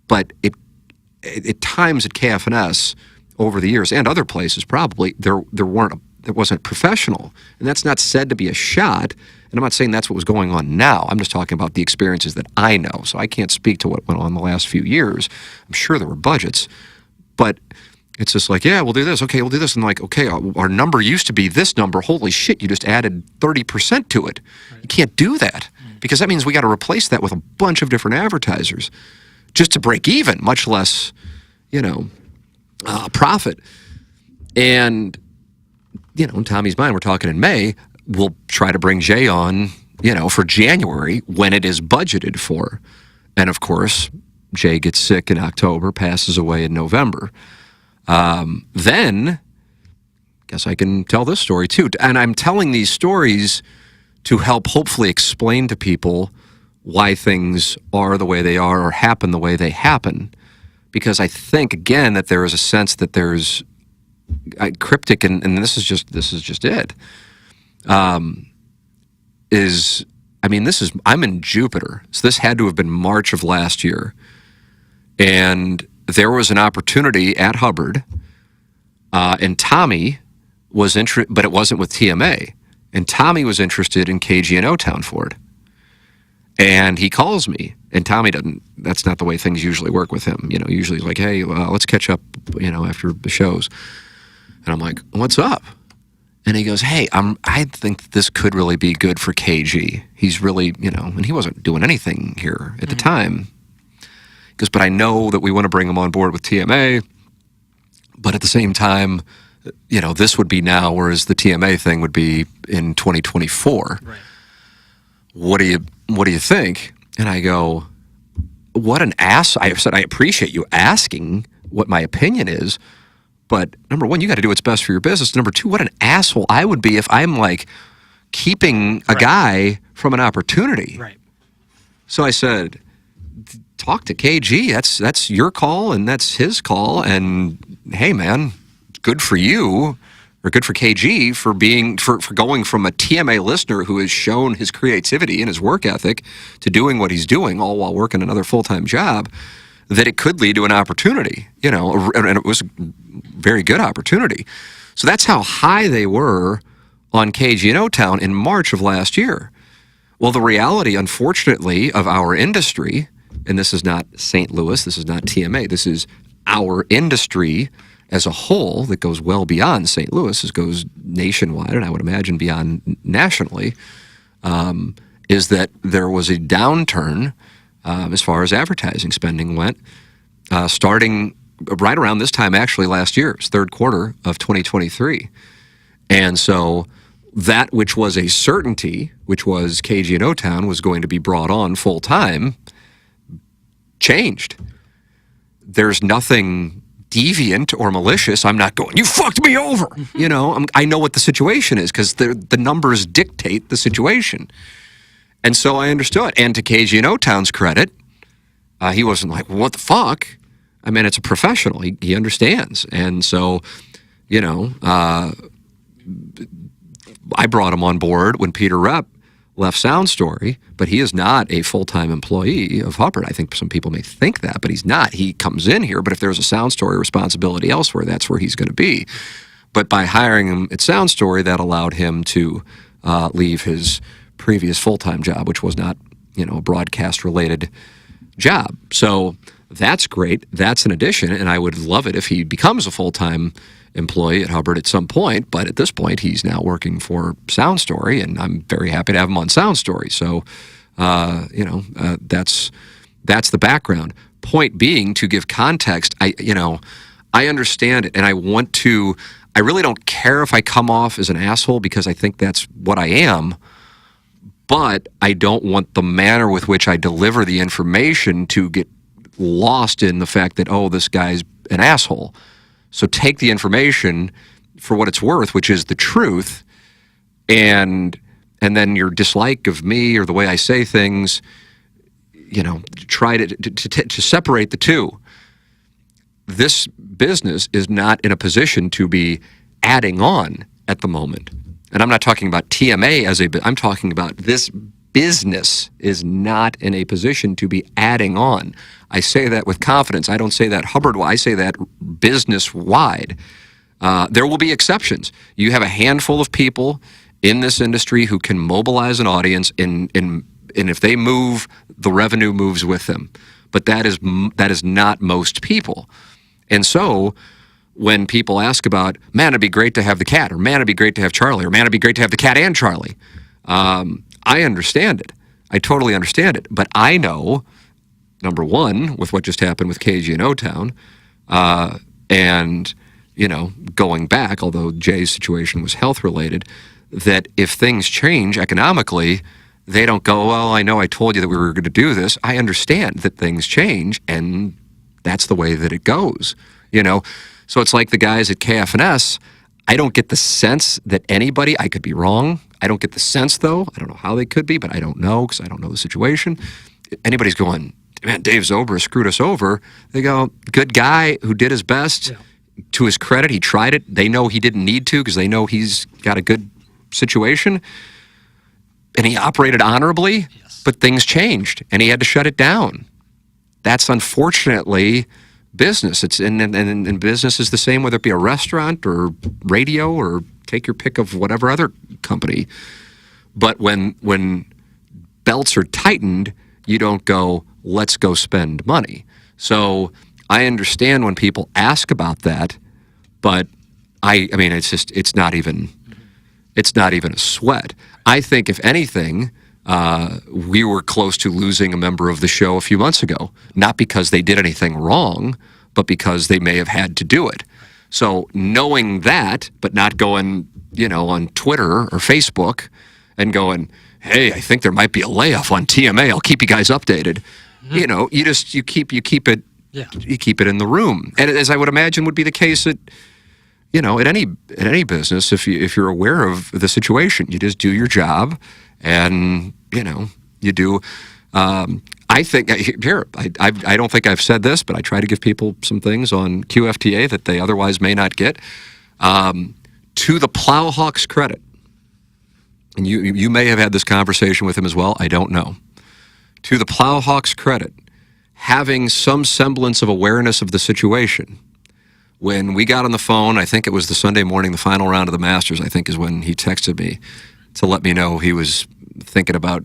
but at times at KFNS over the years, and other places probably, it wasn't professional. And that's not said to be a shot. And I'm not saying that's what was going on now. I'm just talking about the experiences that I know. So I can't speak to what went on the last few years. I'm sure there were budgets. But it's just like, yeah, we'll do this. Okay, we'll do this. And like, okay, our number used to be this number. Holy shit, you just added 30% to it. Right. You can't do that, because that means we got to replace that with a bunch of different advertisers just to break even, much less, profit. And, in Tommy's mind, we're talking in May, we'll try to bring Jay on, for January when it is budgeted for. And of course, Jay gets sick in October, passes away in November. Then, guess I can tell this story too. And I'm telling these stories to help hopefully explain to people why things are the way they are or happen the way they happen. Because I think, again, that there is a sense that there's cryptic, and this is just it. I'm in Jupiter, so this had to have been March of last year, and there was an opportunity at Hubbard, and Tommy was interested, but it wasn't with TMA, and Tommy was interested in KG and O-Town Ford, and he calls me, and Tommy doesn't. That's not the way things usually work with him. Usually he's like, hey, let's catch up, after the shows, and I'm like, what's up? And he goes, hey, I think this could really be good for KG. He's really, and he wasn't doing anything here at the time. He goes, but I know that we want to bring him on board with TMA, but at the same time, this would be now, whereas the TMA thing would be in 2024. Right. What do you think? And I go, what an ass. I said, I appreciate you asking what my opinion is, but number one, you got to do what's best for your business. Number two, what an asshole I would be if I'm like keeping a guy from an opportunity. Right. So I said, talk to KG. That's your call and that's his call. And hey, man, good for you, or good for KG for going from a TMA listener who has shown his creativity and his work ethic to doing what he's doing, all while working another full-time job, that it could lead to an opportunity, and it was a very good opportunity. So that's how high they were on KG and O-Town in March of last year. Well, the reality, unfortunately, of our industry, and this is not St. Louis, this is not TMA, this is our industry as a whole that goes well beyond St. Louis, this goes nationwide, and I would imagine beyond nationally, is that there was a downturn as far as advertising spending went, starting right around this time, actually last year, it's third quarter of 2023. And so that which was a certainty, which was KG and O-Town was going to be brought on full time, changed. There's nothing deviant or malicious. I'm not going, you fucked me over. I know what the situation is, because the numbers dictate the situation. And so I understood. And to KG and O-Town's credit, he wasn't like, what the fuck? I mean, it's a professional. He understands. And so, I brought him on board when Peter Repp left Sound Story, but he is not a full-time employee of Hubbard. I think some people may think that, but he's not. He comes in here, but if there's a Sound Story responsibility elsewhere, that's where he's going to be. But by hiring him at Sound Story, that allowed him to leave his previous full-time job, which was not, a broadcast-related job. So that's great. That's an addition, and I would love it if he becomes a full-time employee at Hubbard at some point, but at this point, he's now working for Sound Story, and I'm very happy to have him on Sound Story. So, that's the background. Point being, to give context, I understand it, and I really don't care if I come off as an asshole because I think that's what I am, but I don't want the manner with which I deliver the information to get lost in the fact that, oh, this guy's an asshole. So take the information for what it's worth, which is the truth, and then your dislike of me or the way I say things, try to separate the two. This business is not in a position to be adding on at the moment. And I'm not talking about TMA I'm talking about this business is not in a position to be adding on. I say that with confidence. I don't say that Hubbard-wide. I say that business-wide. There will be exceptions. You have a handful of people in this industry who can mobilize an audience, and if they move, the revenue moves with them. But that is not most people. And so when people ask about, man, it'd be great to have the cat, or man, it'd be great to have Charlie, or man, it'd be great to have the cat and Charlie, I understand it. I totally understand it. But I know, number one, with what just happened with KG and O-Town, and, going back, although Jay's situation was health-related, that if things change economically, they don't go, well, I know I told you that we were going to do this. I understand that things change, and that's the way that it goes, So it's like the guys at KFNS. I don't get the sense that anybody, I could be wrong. I don't get the sense, though. I don't know how they could be, but I don't know because I don't know the situation. Anybody's going, man, Dave Zobrist screwed us over. They go, good guy who did his best. Yeah. To his credit, he tried it. They know he didn't need to because they know he's got a good situation. And he operated honorably, yes. But things changed, and he had to shut it down. That's unfortunately business. And business is the same, whether it be a restaurant or radio or take your pick of whatever other company. But when belts are tightened, you don't go, let's go spend money. So I understand when people ask about that, but I mean, it's not even a sweat. I think, if anything, we were close to losing a member of the show a few months ago, not because they did anything wrong, but because they may have had to do it. So knowing that, but not going, on Twitter or Facebook and going, hey, I think there might be a layoff on TMA. I'll keep you guys updated. Mm-hmm. You keep it. Yeah. You keep it in the room, and as I would imagine would be the case at any business. If you're aware of the situation, you just do your job, and you do. I think I don't think I've said this, but I try to give people some things on QFTA that they otherwise may not get. To the Plowhawks' credit, and you may have had this conversation with him as well. I don't know. To the Plowhawks' credit, having some semblance of awareness of the situation. When we got on the phone, I think it was the Sunday morning, the final round of the Masters, I think is when he texted me to let me know he was thinking about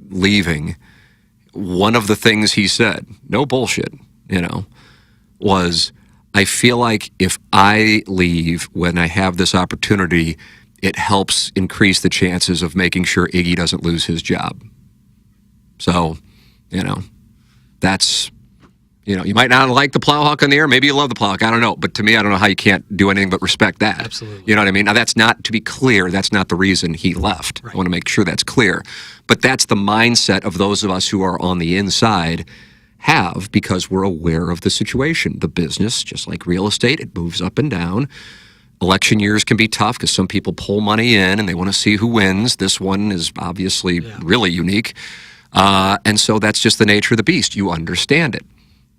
leaving. One of the things he said, no bullshit, was, I feel like if I leave when I have this opportunity, it helps increase the chances of making sure Iggy doesn't lose his job. So, that's, you might not like the Plowhawk on the air. Maybe you love the Plowhawk. I don't know. But to me, I don't know how you can't do anything but respect that.
Absolutely.
You know what I mean? Now, that's not, to be clear, that's not the reason he left. Right. I want to make sure that's clear. But that's the mindset of those of us who are on the inside have, because we're aware of the situation. The business, just like real estate, it moves up and down. Election years can be tough because some people pull money in and they want to see who wins. This one is obviously really unique. And so that's just the nature of the beast. You understand it.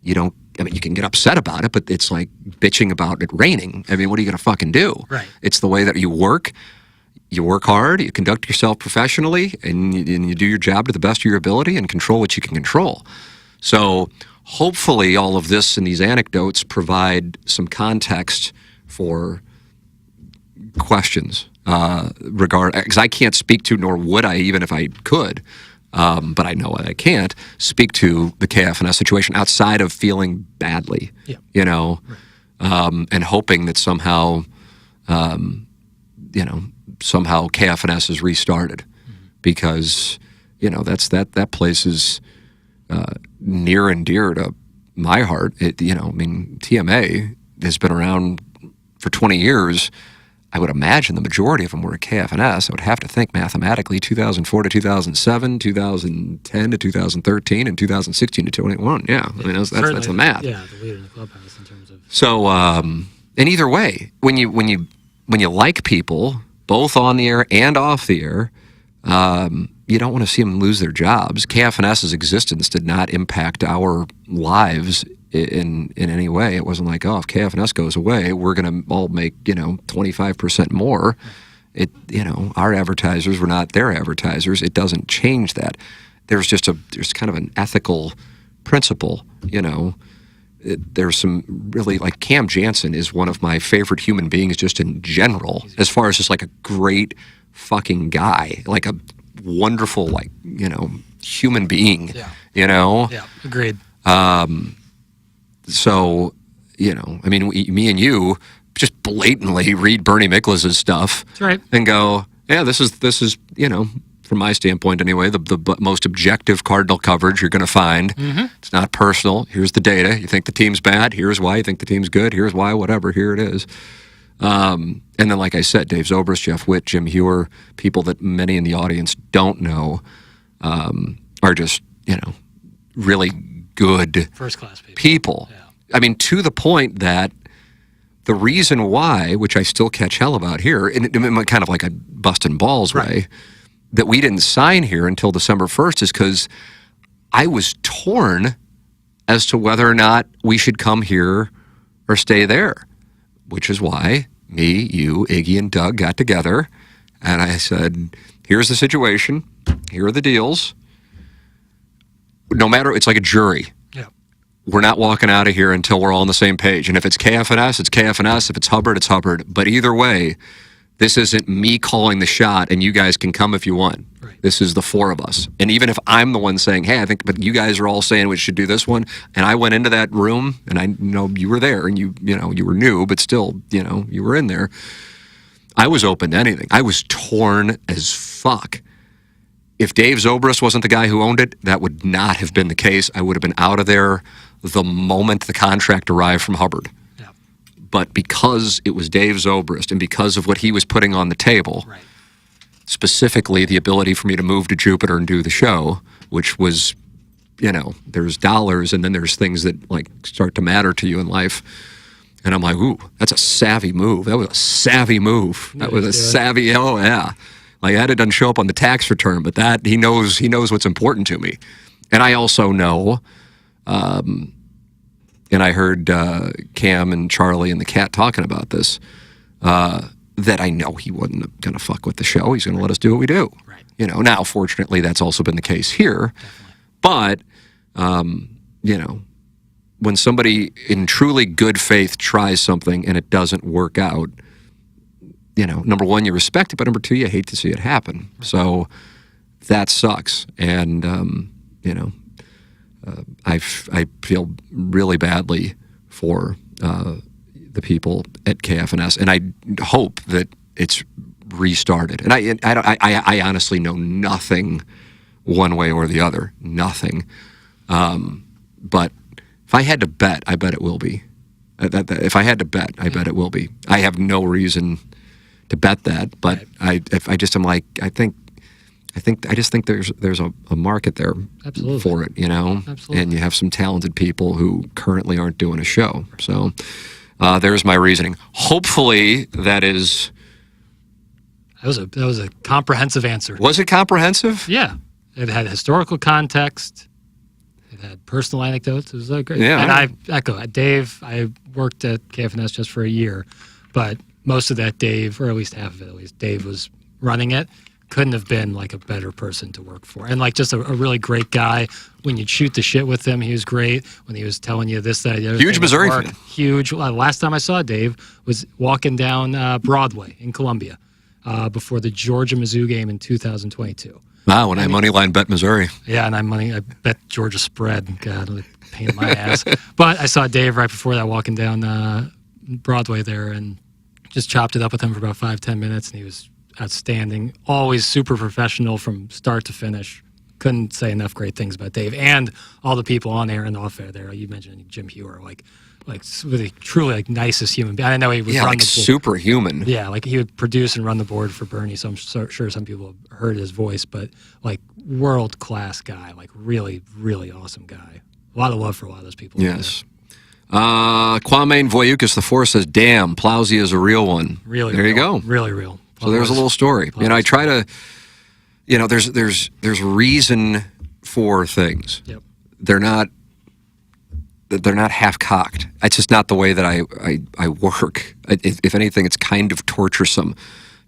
You can get upset about it, but it's like bitching about it raining. I mean, what are you going to fucking do?
Right.
It's the way that you work. You work hard, you conduct yourself professionally, and you do your job to the best of your ability and control what you can control. So hopefully all of this and these anecdotes provide some context for questions because I can't speak to, nor would I even if I could, but I know I can't speak to the KFNS situation outside of feeling badly. Yeah. and hoping that somehow, somehow KFNS is restarted, because that place is near and dear to my heart. TMA has been around for 20 years. I would imagine the majority of them were at KFNS. I would have to think mathematically 2004 to 2007, 2010 to 2013, and 2016 to 2021. Yeah, that's the math.
Yeah, the leader in the clubhouse in terms of.
So, and either way, when you like people, both on the air and off the air, you don't want to see them lose their jobs. KFNS's existence did not impact our lives in any way. It wasn't like, oh, if KFNS goes away, we're going to all make 25% more. Our advertisers were not their advertisers. It doesn't change that. There's kind of an ethical principle. There's some really, like, Cam Jansen is one of my favorite human beings just in general, as far as just like a great fucking guy, like a wonderful, human being.
Yeah, agreed.
So, me and you just blatantly read Bernie Miklas's stuff.
That's right.
And go, yeah, this is from my standpoint anyway, the most objective Cardinal coverage you're going to find.
Mm-hmm.
It's not personal. Here's the data. You think the team's bad? Here's why. You think the team's good? Here's why. Whatever. Here it is. And then, like I said, Dave Zobrist, Jeff Witt, Jim Hewer, people that many in the audience don't know, are just, really good
first-class people.
Yeah. To the point that the reason why, which I still catch hell about here, in kind of like a busting balls way, that we didn't sign here until December 1st is because I was torn as to whether or not we should come here or stay there, which is why me, you, Iggy, and Doug got together, and I said, here's the situation, here are the deals. No matter, it's like a jury.
Yeah.
We're not walking out of here until we're all on the same page. And if it's KFNS, it's KFNS. If it's Hubbard, it's Hubbard. But either way, this isn't me calling the shot and you guys can come if you want.
Right.
This is the four of us. And even if I'm the one saying, hey, I think, but you guys are all saying we should do this one. And I went into that room and I know you were there and you were new, but still, you were in there. I was open to anything. I was torn as fuck. If Dave Zobrist wasn't the guy who owned it, that would not have been the case. I would have been out of there the moment the contract arrived from Hubbard.
Yeah.
But because it was Dave Zobrist and because of what he was putting on the table, specifically the ability for me to move to Jupiter and do the show, which was, there's dollars and then there's things that start to matter to you in life. And I'm like, ooh, that's a savvy move. That was a savvy move. That was a savvy, oh yeah. That it doesn't show up on the tax return, but that he knows what's important to me. And I also know, and I heard Cam and Charlie and the cat talking about this, that I know he wasn't going to fuck with the show. He's going to let us do what we do.
Right.
Now, fortunately, that's also been the case here.
Definitely.
But, when somebody in truly good faith tries something and it doesn't work out, number one, you respect it, but number two, you hate to see it happen. Right. So that sucks. And, I feel really badly for the people at KFNS, and I hope that it's restarted. And I honestly know nothing one way or the other, nothing. But if I had to bet, I bet it will be. If I had to bet, I bet it will be. I have no reason to bet that, but I just think there's a market there
Absolutely.
for it,
Absolutely.
And you have some talented people who currently aren't doing a show. So there's my reasoning. Hopefully that was
a comprehensive answer.
Was it comprehensive?
Yeah, it had historical context. It had personal anecdotes. It was great.
Yeah.
And I echo Dave. I worked at KFNS just for a year, but most of that Dave, or at least half of it at least, Dave was running it. Couldn't have been a better person to work for. And just a really great guy. When you'd shoot the shit with him, he was great. When he was telling you this, that, the other
Huge Missouri fan.
Huge. Last time I saw Dave was walking down Broadway in Columbia before the Georgia-Mizzou game in 2022.
Wow, when I moneyline bet Missouri.
Yeah, and I bet Georgia spread. God, a pain in my ass. But I saw Dave right before that walking down Broadway there, and just chopped it up with him for about 5-10 minutes, and he was outstanding. Always super professional from start to finish. Couldn't say enough great things about Dave and all the people on air and off air there. You mentioned Jim Hewer, like really truly like nicest human being. I know he would run
like
the
superhuman.
Yeah, like he would produce and run the board for Bernie, so I'm sure some people have heard his voice, but like world class guy, like really, really awesome guy. A lot of love for a lot of those people.
Yes. Kwame Voyukas IV says, "Damn, Plowsy is a real one."
Really,
there
real,
you go.
Really real.
So there's a little story. I try to, there's reason for things.
Yep.
They're not half-cocked. It's just not the way that I work. If anything, it's kind of torturesome.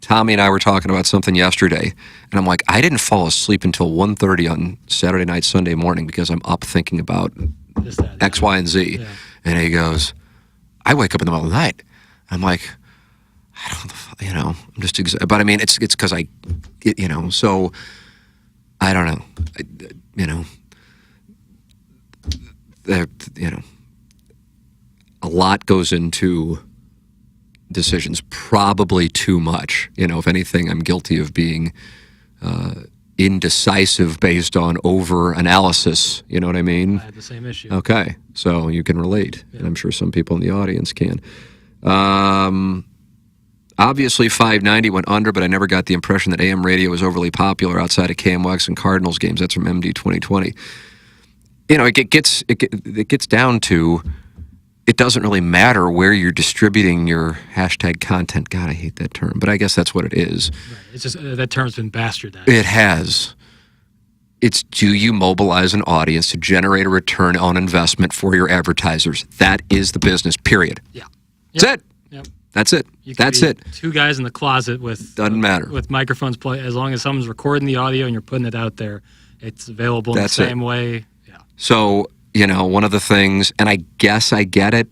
Tommy and I were talking about something yesterday, and I'm like, I didn't fall asleep until 1:30 on Saturday night, Sunday morning because I'm up thinking about X, Y, and Z.
Yeah.
And he goes, I wake up in the middle of the night. I'm like, I don't, I'm just, but I mean, it's because so I don't know, a lot goes into decisions, probably too much. If anything, I'm guilty of being indecisive based on over-analysis. You know what I mean?
I had the same issue.
Okay, so you can relate, and I'm sure some people in the audience can. Obviously, 590 went under, but I never got the impression that AM radio was overly popular outside of KMOX and Cardinals games. That's from MD 2020. It gets down to, it doesn't really matter where you're distributing your hashtag content. God, I hate that term, but I guess that's what it is.
Right. It's just that term's been bastardized.
It has. It's, do you mobilize an audience to generate a return on investment for your advertisers? That is the business, period.
Yeah.
That's it.
Yep.
That's it. That's
be
it.
Two guys in the closet with
doesn't matter
with microphones play. As long as someone's recording the audio and you're putting it out there, it's available in the same way. Yeah.
So one of the things, and I guess I get it,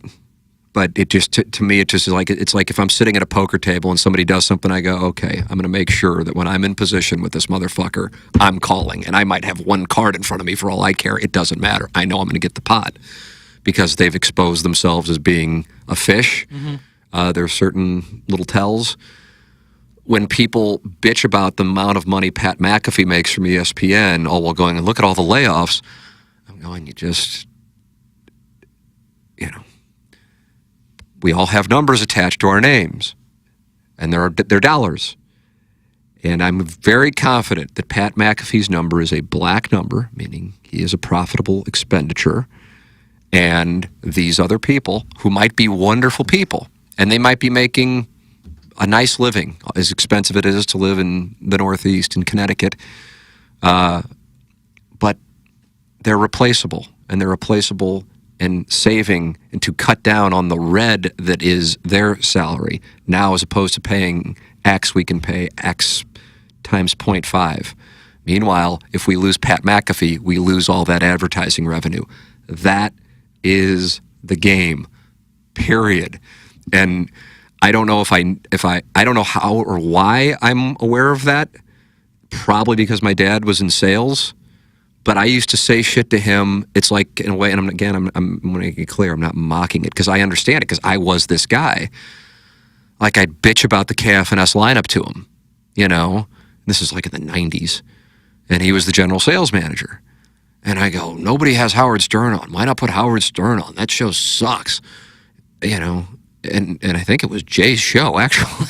but it just to me it just is like, it's like if I'm sitting at a poker table and somebody does something, I go, okay, I'm going to make sure that when I'm in position with this motherfucker, I'm calling, and I might have one card in front of me for all I care. It doesn't matter. I know I'm going to get the pot because they've exposed themselves as being a fish.
Mm-hmm.
There are certain little tells. When people bitch about the amount of money Pat McAfee makes from ESPN, all while going and look at all the layoffs, I'm going, we all have numbers attached to our names, and they're dollars. And I'm very confident that Pat McAfee's number is a black number, meaning he is a profitable expenditure, and these other people who might be wonderful people, and they might be making a nice living, as expensive it is to live in the Northeast in Connecticut, but they're replaceable, and they're replaceable and saving, and to cut down on the red that is their salary. Now, as opposed to paying X, we can pay X times 0.5. Meanwhile, if we lose Pat McAfee, we lose all that advertising revenue. That is the game, period. And I don't know I don't know how or why I'm aware of that. Probably because my dad was in sales. But I used to say shit to him. It's like, in a way, and I'm going to make it clear, I'm not mocking it because I understand it because I was this guy. Like, I'd bitch about the KFNS lineup to him, This is like in the 90s. And he was the general sales manager. And I go, nobody has Howard Stern on. Why not put Howard Stern on? That show sucks. And I think it was Jay's show, actually.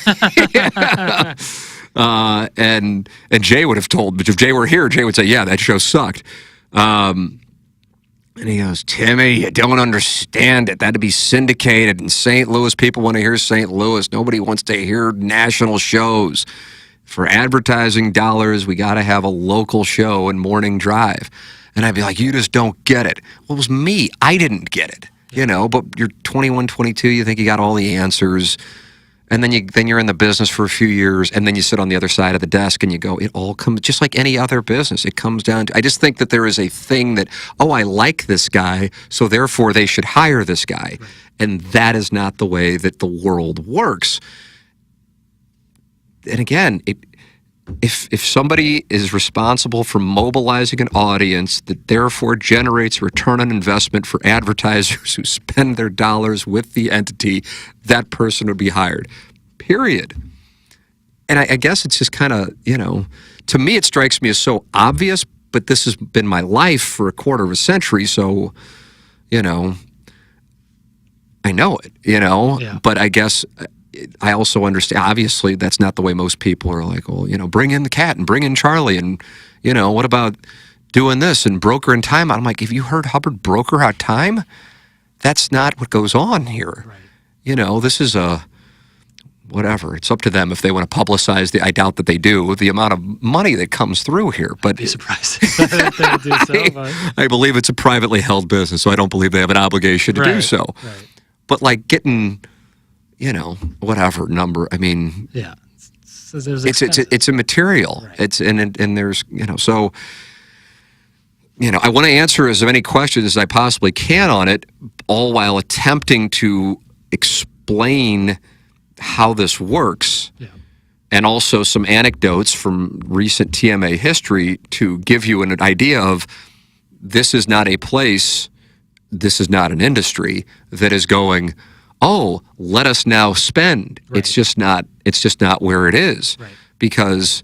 And Jay would have told, but if Jay were here, Jay would say, yeah, that show sucked. And he goes, Timmy, you don't understand it. That'd be syndicated in St. Louis. People want to hear St. Louis. Nobody wants to hear national shows. For advertising dollars, we got to have a local show in Morning Drive. And I'd be like, you just don't get it. Well, it was me. I didn't get it. But you're 21, 22, you think you got all the answers. And then you're in the business for a few years, and then you sit on the other side of the desk and you go, it all comes, just like any other business, it comes down to, I just think that there is a thing that, I like this guy, so therefore they should hire this guy. Right. And that is not the way that the world works. And again, if somebody is responsible for mobilizing an audience that therefore generates return on investment for advertisers who spend their dollars with the entity, that person would be hired. Period. And I guess it's just kind of, to me it strikes me as so obvious, but this has been my life for a quarter of a century, so, I know it,
Yeah.
But I guess I also understand, obviously, that's not the way most people are like, well, bring in the cat and bring in Charlie and, what about doing this and broker in time? I'm like, have you heard Hubbard broker out time? That's not what goes on here.
Right.
This is whatever. It's up to them if they want to publicize I doubt that they do, the amount of money that comes through here. But
I'd be surprised if they do so. But
I believe it's a privately held business, so I don't believe they have an obligation to do so.
Right.
But like getting, whatever number. I mean,
Yeah. So there's
it's immaterial.
Right.
It's and there's so. I want to answer as many questions as I possibly can on it, all while attempting to explain how this works,
Yeah.
and also some anecdotes from recent TMA history to give you an idea of this is not a place, this is not an industry that is going, oh, let us now spend.
Right.
It's just not where it is.
Right.
Because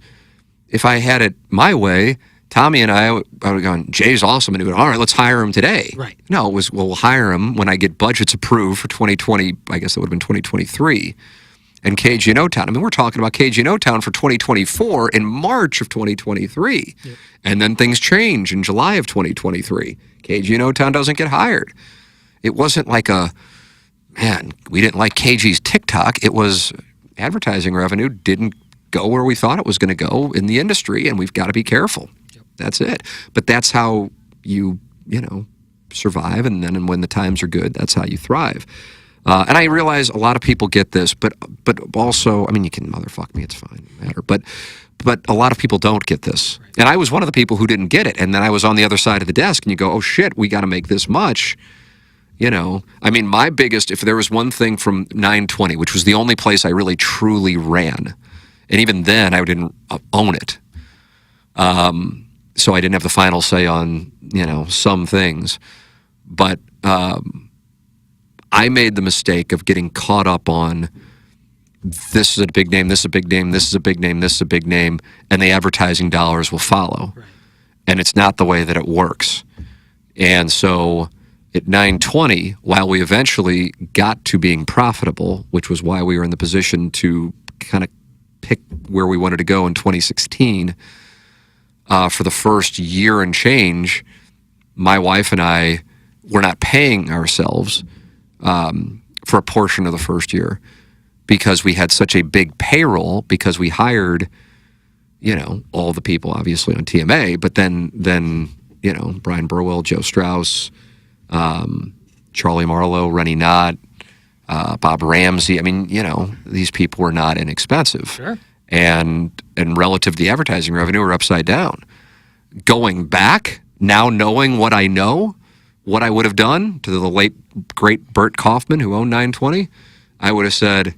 if I had it my way, Tommy and I would have gone, Jay's awesome, and he would, all right, let's hire him today.
Right.
No, it was, well, we'll hire him when I get budgets approved for 2020, I guess that would have been 2023. And KG in O-Town. I mean, we're talking about KG in O-Town for 2024 in March of 2023.
Yep.
And then things change in July of 2023. KG in O-Town doesn't get hired. It wasn't like we didn't like KG's TikTok. It was advertising revenue didn't go where we thought it was going to go in the industry, and we've got to be careful.
Yep. That's
it. But that's how you survive, and when the times are good, that's how you thrive. And I realize a lot of people get this, but also, I mean, you can motherfuck me, it's fine, it doesn't matter. But a lot of people don't get this. Right. And I was one of the people who didn't get it. And then I was on the other side of the desk, and you go, oh shit, we got to make this much. I mean, my biggest, if there was one thing from 920, which was the only place I really truly ran, and even then I didn't own it. So I didn't have the final say on, some things. But I made the mistake of getting caught up on this is a big name, this is a big name, this is a big name, this is a big name, and the advertising dollars will follow.
Right.
And it's not the way that it works. And so at 920, while we eventually got to being profitable, which was why we were in the position to kind of pick where we wanted to go in 2016, for the first year and change, my wife and I were not paying ourselves for a portion of the first year because we had such a big payroll, because we hired, all the people obviously on TMA, but then Brian Burwell, Joe Strauss, Charlie Marlowe, Rennie Knott, Bob Ramsey. I mean, these people were not inexpensive.
Sure.
And relative to the advertising revenue, we're upside down. Going back, now knowing what I know, what I would have done to the late, great Bert Kaufman, who owned 920, I would have said,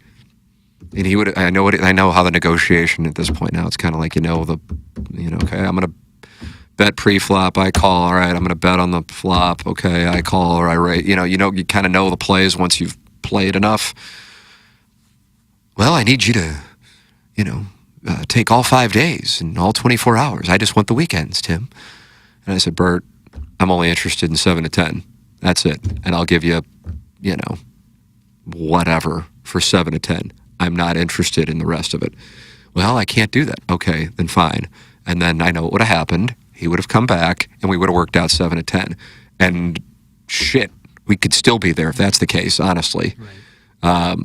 and he would, I know how the negotiation at this point now, it's kind of like, okay, I'm going to bet pre-flop, I call, all right, I'm going to bet on the flop, okay, I call or I rate, you kind of know the plays once you've played enough. Well, I need you to, take all 5 days and all 24 hours. I just want the weekends, Tim. And I said, Bert, I'm only interested in 7 to 10. That's it. And I'll give you, whatever for 7 to 10. I'm not interested in the rest of it. Well, I can't do that. Okay, then fine. And then I know what would have happened. He would have come back and we would have worked out 7 to 10. And shit, we could still be there if that's the case, honestly.
Right.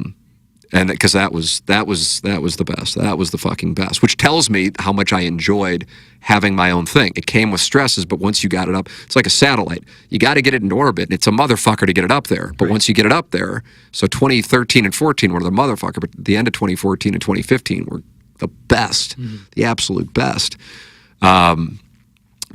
And because that was the best. That was the fucking best, which tells me how much I enjoyed having my own thing. It came with stresses, but once you got it up, it's like a satellite. You got to get it into orbit, and it's a motherfucker to get it up there. But once you get it up there, so 2013 and 14 were the motherfucker, but the end of 2014 and 2015 were the best, the absolute best.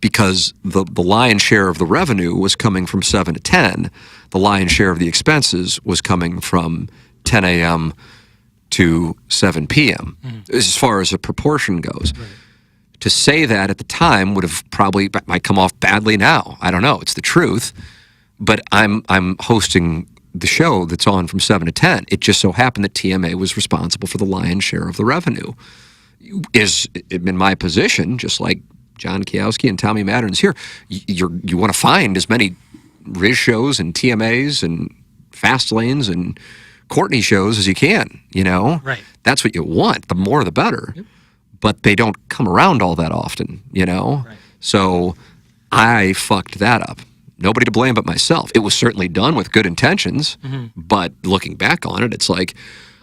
Because the lion's share of the revenue was coming from 7 to 10. The lion's share of the expenses was coming from 10 a.m. to 7 p.m. As far as a proportion goes.
Right.
To say that at the time would have probably might come off badly now. I don't know. It's the truth. But I'm hosting the show that's on from 7 to 10. It just so happened that TMA was responsible for the lion's share of the revenue. Is in my position, just like John Kiowski and Tommy Mattern's here, you want to find as many Riz shows and TMAs and Fast Lanes and Courtney shows as you can,
Right.
That's what you want. The more, the better.
Yep.
But they don't come around all that often,
Right.
So I fucked that up. Nobody to blame but myself. It was certainly done with good intentions, but looking back on it, it's like,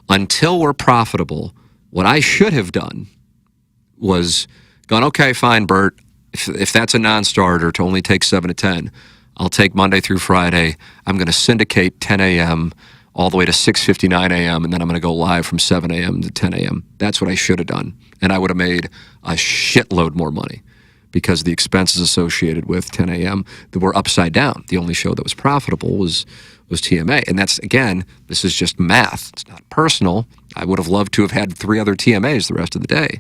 until we're profitable, what I should have done was gone, okay, fine, Bert, if that's a non-starter to only take 7 to 10, I'll take Monday through Friday. I'm going to syndicate 10 a.m. all the way to 6:59 a.m., and then I'm going to go live from 7 a.m. to 10 a.m. That's what I should have done. And I would have made a shitload more money because the expenses associated with 10 a.m. that were upside down. The only show that was profitable was TMA. And that's, again, this is just math. It's not personal. I would have loved to have had 3 other TMAs the rest of the day.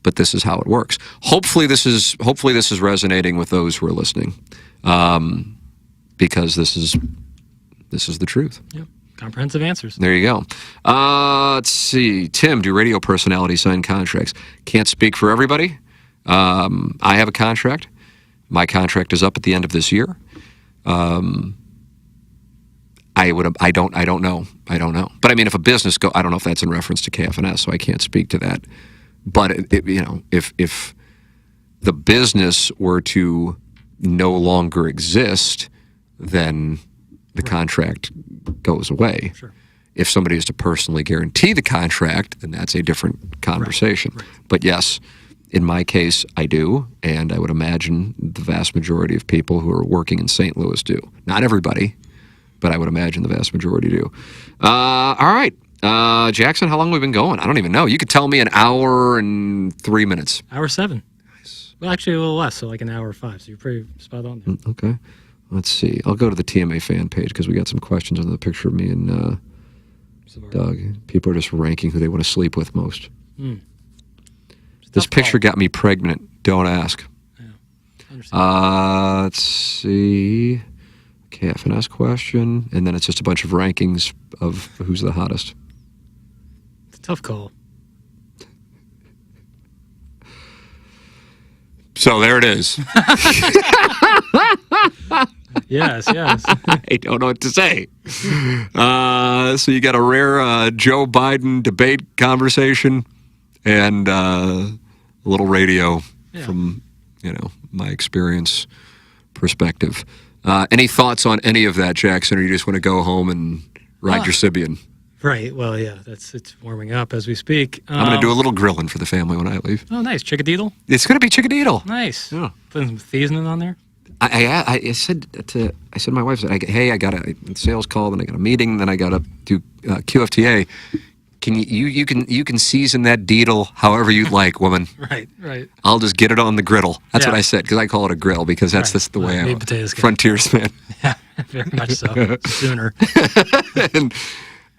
But this is how it works. Hopefully this is resonating with those who are listening, because this is the truth.
Yep. Comprehensive answers.
There you go. Let's see. Tim, do radio personalities sign contracts? Can't speak for everybody. I have a contract. My contract is up at the end of this year. I don't know. But I mean, if a business I don't know if that's in reference to KFNS, so I can't speak to that. But if the business were to no longer exist, then the contract goes away.
Sure.
If somebody is to personally guarantee the contract, then that's a different conversation.
Right.
But yes, in my case, I do, and I would imagine the vast majority of people who are working in St. Louis do. Not everybody, but I would imagine the vast majority do. All right. Jackson, how long have we been going? I don't even know. You could tell me an hour and 3 minutes.
Hour 7. Nice. Well, actually a little less, so like an hour 5. So you're pretty spot on there.
Okay. Let's see. I'll go to the TMA fan page because we got some questions on the picture of me and Doug. People are just ranking who they want to sleep with most. This picture got me pregnant. Don't ask.
Yeah. Understand.
Let's see. KFNS question, and then it's just a bunch of rankings of who's the hottest.
It's a tough call.
So there it is.
Yes.
I don't know what to say. So you got a rare Joe Biden debate conversation and a little radio from, my experience perspective. Any thoughts on any of that, Jackson, or you just want to go home and ride your Sibian?
Right. Well, yeah, it's warming up as we speak.
I'm going to do a little grilling for the family when I leave.
Oh, nice. Chickadee-doodle?
It's going to be chickadee-doodle.
Nice.
Yeah.
Putting some seasoning on there?
I said to my wife, hey, I got a sales call, then I got a meeting, then I got to do QFTA. Can you can season that deedle however you'd like, woman.
Right.
I'll just get it on the griddle. That's what I said, because I call it a grill, because that's just the way I'm a frontiersman.
Yeah, very much so. Sooner.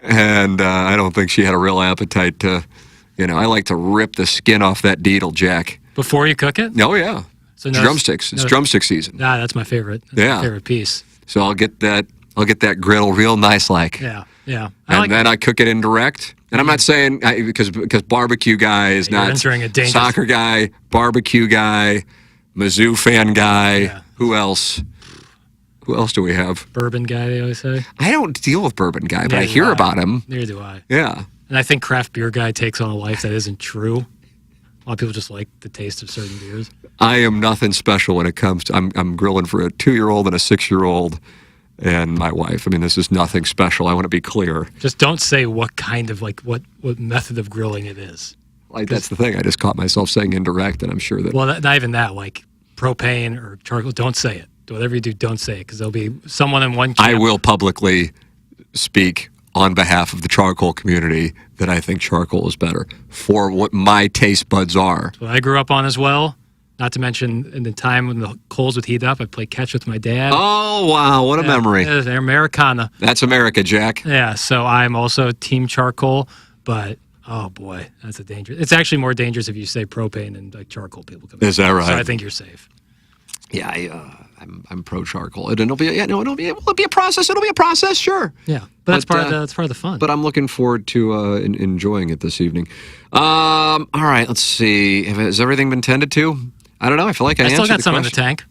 and I don't think she had a real appetite to, I like to rip the skin off that deedle, Jack.
Before you cook it?
Oh, yeah.
So
drumsticks. It's drumstick season.
That's my favorite. That's my favorite piece.
So I'll get that griddle real nice like.
Yeah.
And then I cook it indirect. And I'm not saying because barbecue guy is not
entering a dangerous
soccer guy, barbecue guy, Mizzou fan guy.
Yeah.
Who else? Who else do we have?
Bourbon guy, they always say.
I don't deal with bourbon guy, but I
Neither
hear
do I.
about him.
Neither do I.
Yeah.
And I think craft beer guy takes on a life that isn't true. A lot of people just like the taste of certain beers.
I am nothing special when it comes to I'm grilling for a 2-year-old and a 6-year-old and my wife. I mean, this is nothing special. I want to be clear.
Just don't say what kind of what method of grilling it is.
That's the thing. I just caught myself saying indirect, and I'm sure that.
Well, not even that. Like propane or charcoal. Don't say it. Whatever you do, don't say it, because there'll be someone in one camp.
I will publicly speak on behalf of the charcoal community that I think charcoal is better for what my taste buds are.
That's what I grew up on as well. Not to mention, in the time when the coals would heat up, I'd play catch with my dad.
Oh, wow. What a memory.
They're Americana.
That's America, Jack.
Yeah, so I'm also team charcoal. but oh boy, that's a danger. It's actually more dangerous if you say propane and like charcoal. People come.
Is that right?
So I think you're safe.
Yeah, I'm pro charcoal. It'll be a process. It'll be a process, sure.
Yeah, but that's part of the fun.
But I'm looking forward to enjoying it this evening. All right, let's see. Has everything been tended to? I don't know. I feel like I
still
answered
got some in the tank.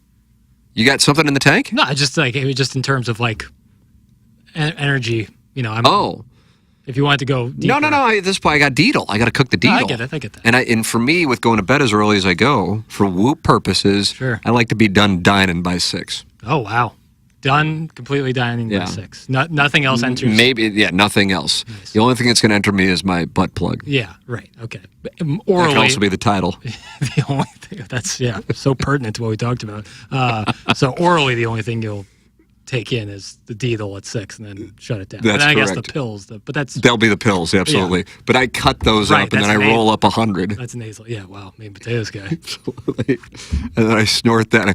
You got something in the tank?
No, just like it was just in terms of like energy. You know, if you wanted to go deeper.
No. This point, I got Deedle. I got to cook the Deedle.
I get that.
And for me, with going to bed as early as I go, for Whoop purposes,
sure.
I like to be done dining by 6.
Oh, wow. Done, completely dining by 6. Nothing else enters?
Nothing else.
Nice.
The only thing that's going to enter me is my butt plug.
Yeah, right. Okay.
That
Orally.
can also be the title.
The only thing, that's, so pertinent to what we talked about. So orally, the only thing you'll take in is the Deedle at 6 and then shut it down.
That's
and then
correct.
I guess the pills, but that's...
They'll be the pills, absolutely. Yeah. But I cut those up and then I roll up 100.
That's nasal. Yeah, wow. Meat and potatoes guy.
Absolutely. And then I snort that and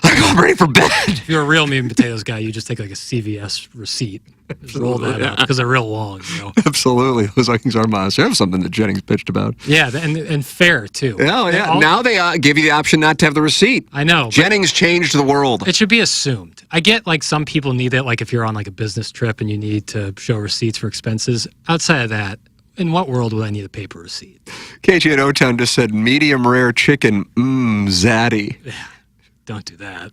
I go, I'm ready for bed.
If you're a real meat and potatoes guy, you just take like a CVS receipt. Just roll that up because they're real long.
Absolutely. Those things are monster. I have something that Jennings pitched about.
Yeah, and fair, too.
Oh, yeah. Now they give you the option not to have the receipt.
I know.
Jennings changed the world.
It should be assumed. I get like some people need it, like if you're on like a business trip and you need to show receipts for expenses. Outside of that, in what world would I need a paper receipt?
KG at O-Town just said medium rare chicken, zaddy.
Yeah, don't do that.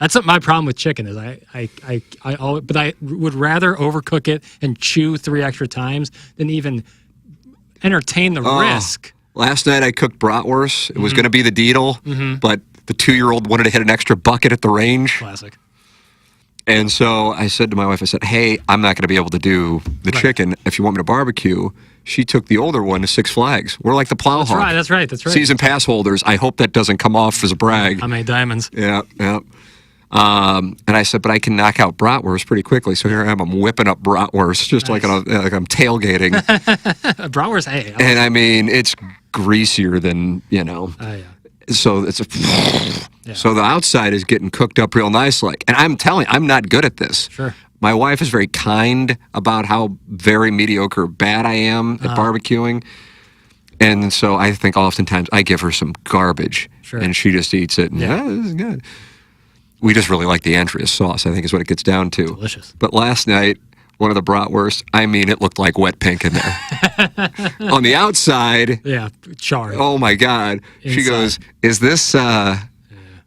That's what my problem with chicken is. But I would rather overcook it and chew 3 extra times than even entertain the risk.
Last night I cooked bratwurst. It was going to be the Deedle, but the 2-year-old wanted to hit an extra bucket at the range.
Classic.
And so I said to my wife, I said, hey, I'm not going to be able to do the chicken. If you want me to barbecue, she took the older one to Six Flags. We're like the Plowhawk.
That's right.
Season pass holders. I hope that doesn't come off as a brag.
How many diamonds?
Yeah. And I said, but I can knock out bratwurst pretty quickly. So here I am. I'm whipping up bratwurst just like I'm tailgating.
Bratwurst, hey.
And I mean, it's greasier than,
Oh, yeah.
So it's so the outside is getting cooked up real nice, like. And I'm telling you, I'm not good at this.
Sure.
My wife is very kind about how very mediocre bad I am at barbecuing. And so I think oftentimes I give her some garbage, and she just eats it. And, this is good. We just really like the Andrea sauce, I think is what it gets down to.
Delicious.
But last night, one of the bratwurst, I mean, it looked like wet pink in there. On the outside.
Yeah, charred.
Oh, my God. Inside. She goes, is this...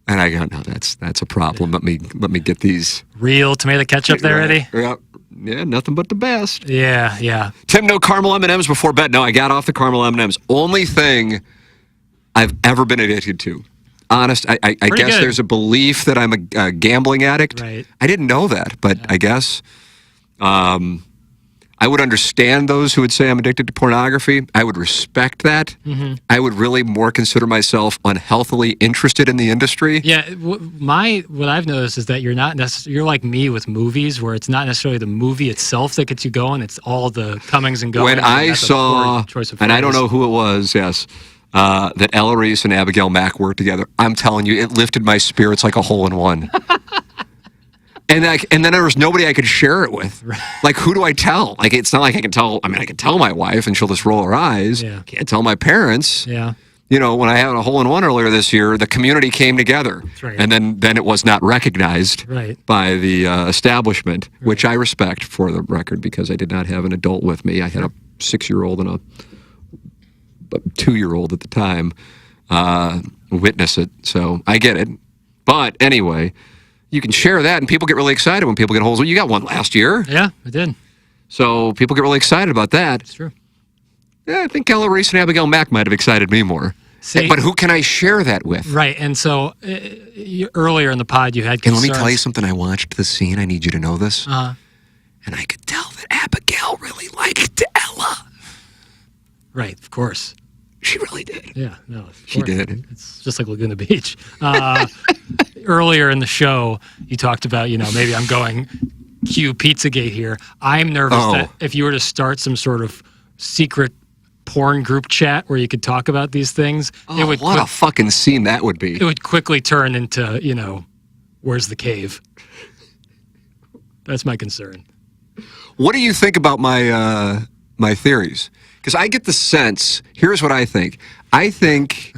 And I go, no, that's a problem. Let me get these...
Real tomato ketchup there, Eddie?
Yeah, nothing but the best.
Yeah.
Tim, no caramel M&Ms before bed. No, I got off the caramel M&Ms. Only thing I've ever been addicted to. Honest, I guess there's a belief that I'm a gambling addict.
Right.
I didn't know that, but I guess I would understand those who would say I'm addicted to pornography. I would respect that. Mm-hmm. I would really more consider myself unhealthily interested in the industry.
Yeah, what I've noticed is that you're not necessarily, you're like me with movies, where it's not necessarily the movie itself that gets you going. It's all the comings and goings.
When I saw, and I don't know who it was, that Ella Reese and Abigail Mack worked together, I'm telling you, it lifted my spirits like a hole-in-one. And then there was nobody I could share it with. Right. Like, who do I tell? Like, it's not like I can tell. I mean, I can tell my wife, and she'll just roll her eyes. Yeah. Can't tell my parents.
Yeah.
You know, when I had a hole-in-one earlier this year, the community came together. That's right. And then it was not recognized by the establishment, which I respect, for the record, because I did not have an adult with me. I had a 6-year-old and a 2-year-old at the time witness it. So I get it. But anyway... You can share that, and people get really excited when people get holes. Well, you got one last year.
Yeah, I did.
So people get really excited about that.
It's true.
Yeah, I think Ella Reese and Abigail Mack might have excited me more.
See,
but who can I share that with?
Right, and so earlier in the pod you had concerns.
And let me tell you something. I watched the scene. I need you to know this.
And
I could tell that Abigail really liked Ella.
Right, of course.
She really did.
Yeah, no,
she did.
It's just like Laguna Beach. Earlier in the show, you talked about, maybe I'm going Q Pizzagate here. I'm nervous that if you were to start some sort of secret porn group chat where you could talk about these things,
it would what a fucking scene that would be.
It would quickly turn into, where's the cave? That's my concern.
What do you think about my my theories. Because I get the sense, here's what I think. I think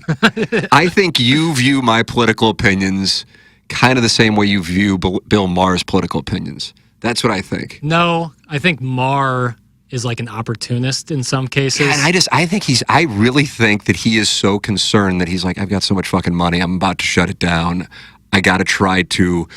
you view my political opinions kind of the same way you view Bill Maher's political opinions. That's what I think.
No, I think Maher is like an opportunist in some cases.
And I really think that he is so concerned that he's like, I've got so much fucking money, I'm about to shut it down. I got to try to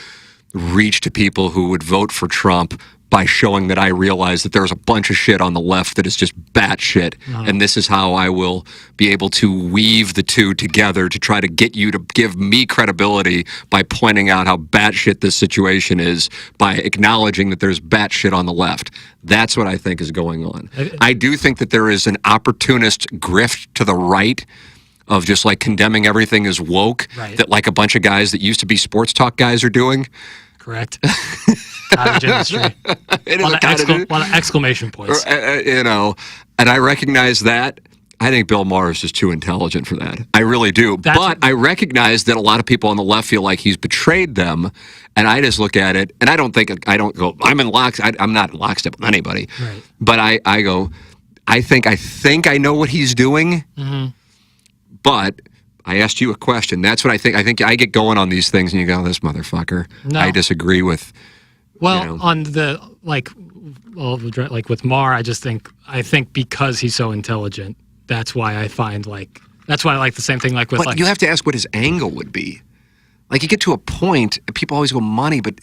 reach to people who would vote for Trump by showing that I realize that there's a bunch of shit on the left that is just batshit, and this is how I will be able to weave the two together to try to get you to give me credibility by pointing out how batshit this situation is, by acknowledging that there's batshit on the left. That's what I think is going on. I do think that there is an opportunist grift to the right of just like condemning everything as woke, that like a bunch of guys that used to be sports talk guys are doing.
Correct. Cottage industry.
It
a
is
lot of exclamation points.
You know, and I recognize that. I think Bill Maher is just too intelligent for that. I really do. But I recognize that a lot of people on the left feel like he's betrayed them, and I just look at it, and I don't go, I'm not in lockstep with anybody.
Right.
But I go, I think I know what he's doing, but I asked you a question. That's what I think. I think I get going on these things, and you go, this motherfucker.
No.
I disagree with.
Well, on the like with Maher, I think because he's so intelligent, that's why I like the same thing like with.
But you have to ask what his angle would be. Like you get to a point, people always go money, but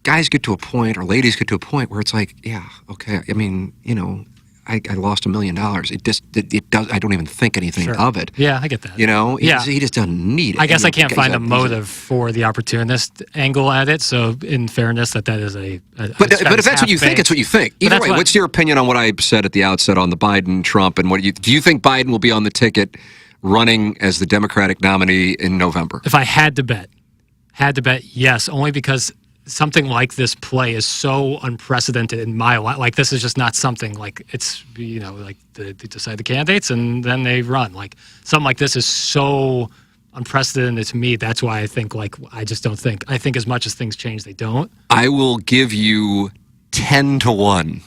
guys get to a point, or ladies get to a point where it's like, yeah, okay. I mean, you know, I lost $1 million. It does. I don't even think anything of it.
Yeah, I get that.
You know, he just doesn't need it.
I guess I can't find a motive for the opportunist angle at it. So, in fairness, that is
But if that's what you think, it's what you think. Either way, what's your opinion on what I said at the outset on the Biden, Trump, and do you think Biden will be on the ticket running as the Democratic nominee in November?
If I had to bet, yes, only because something like this play is so unprecedented in my life. Like, this is just not something like it's, you know, like they decide the candidates and then they run. Like, something like this is so unprecedented to me. That's why I think, like, I think as much as things change, they don't. I
will give you 10-1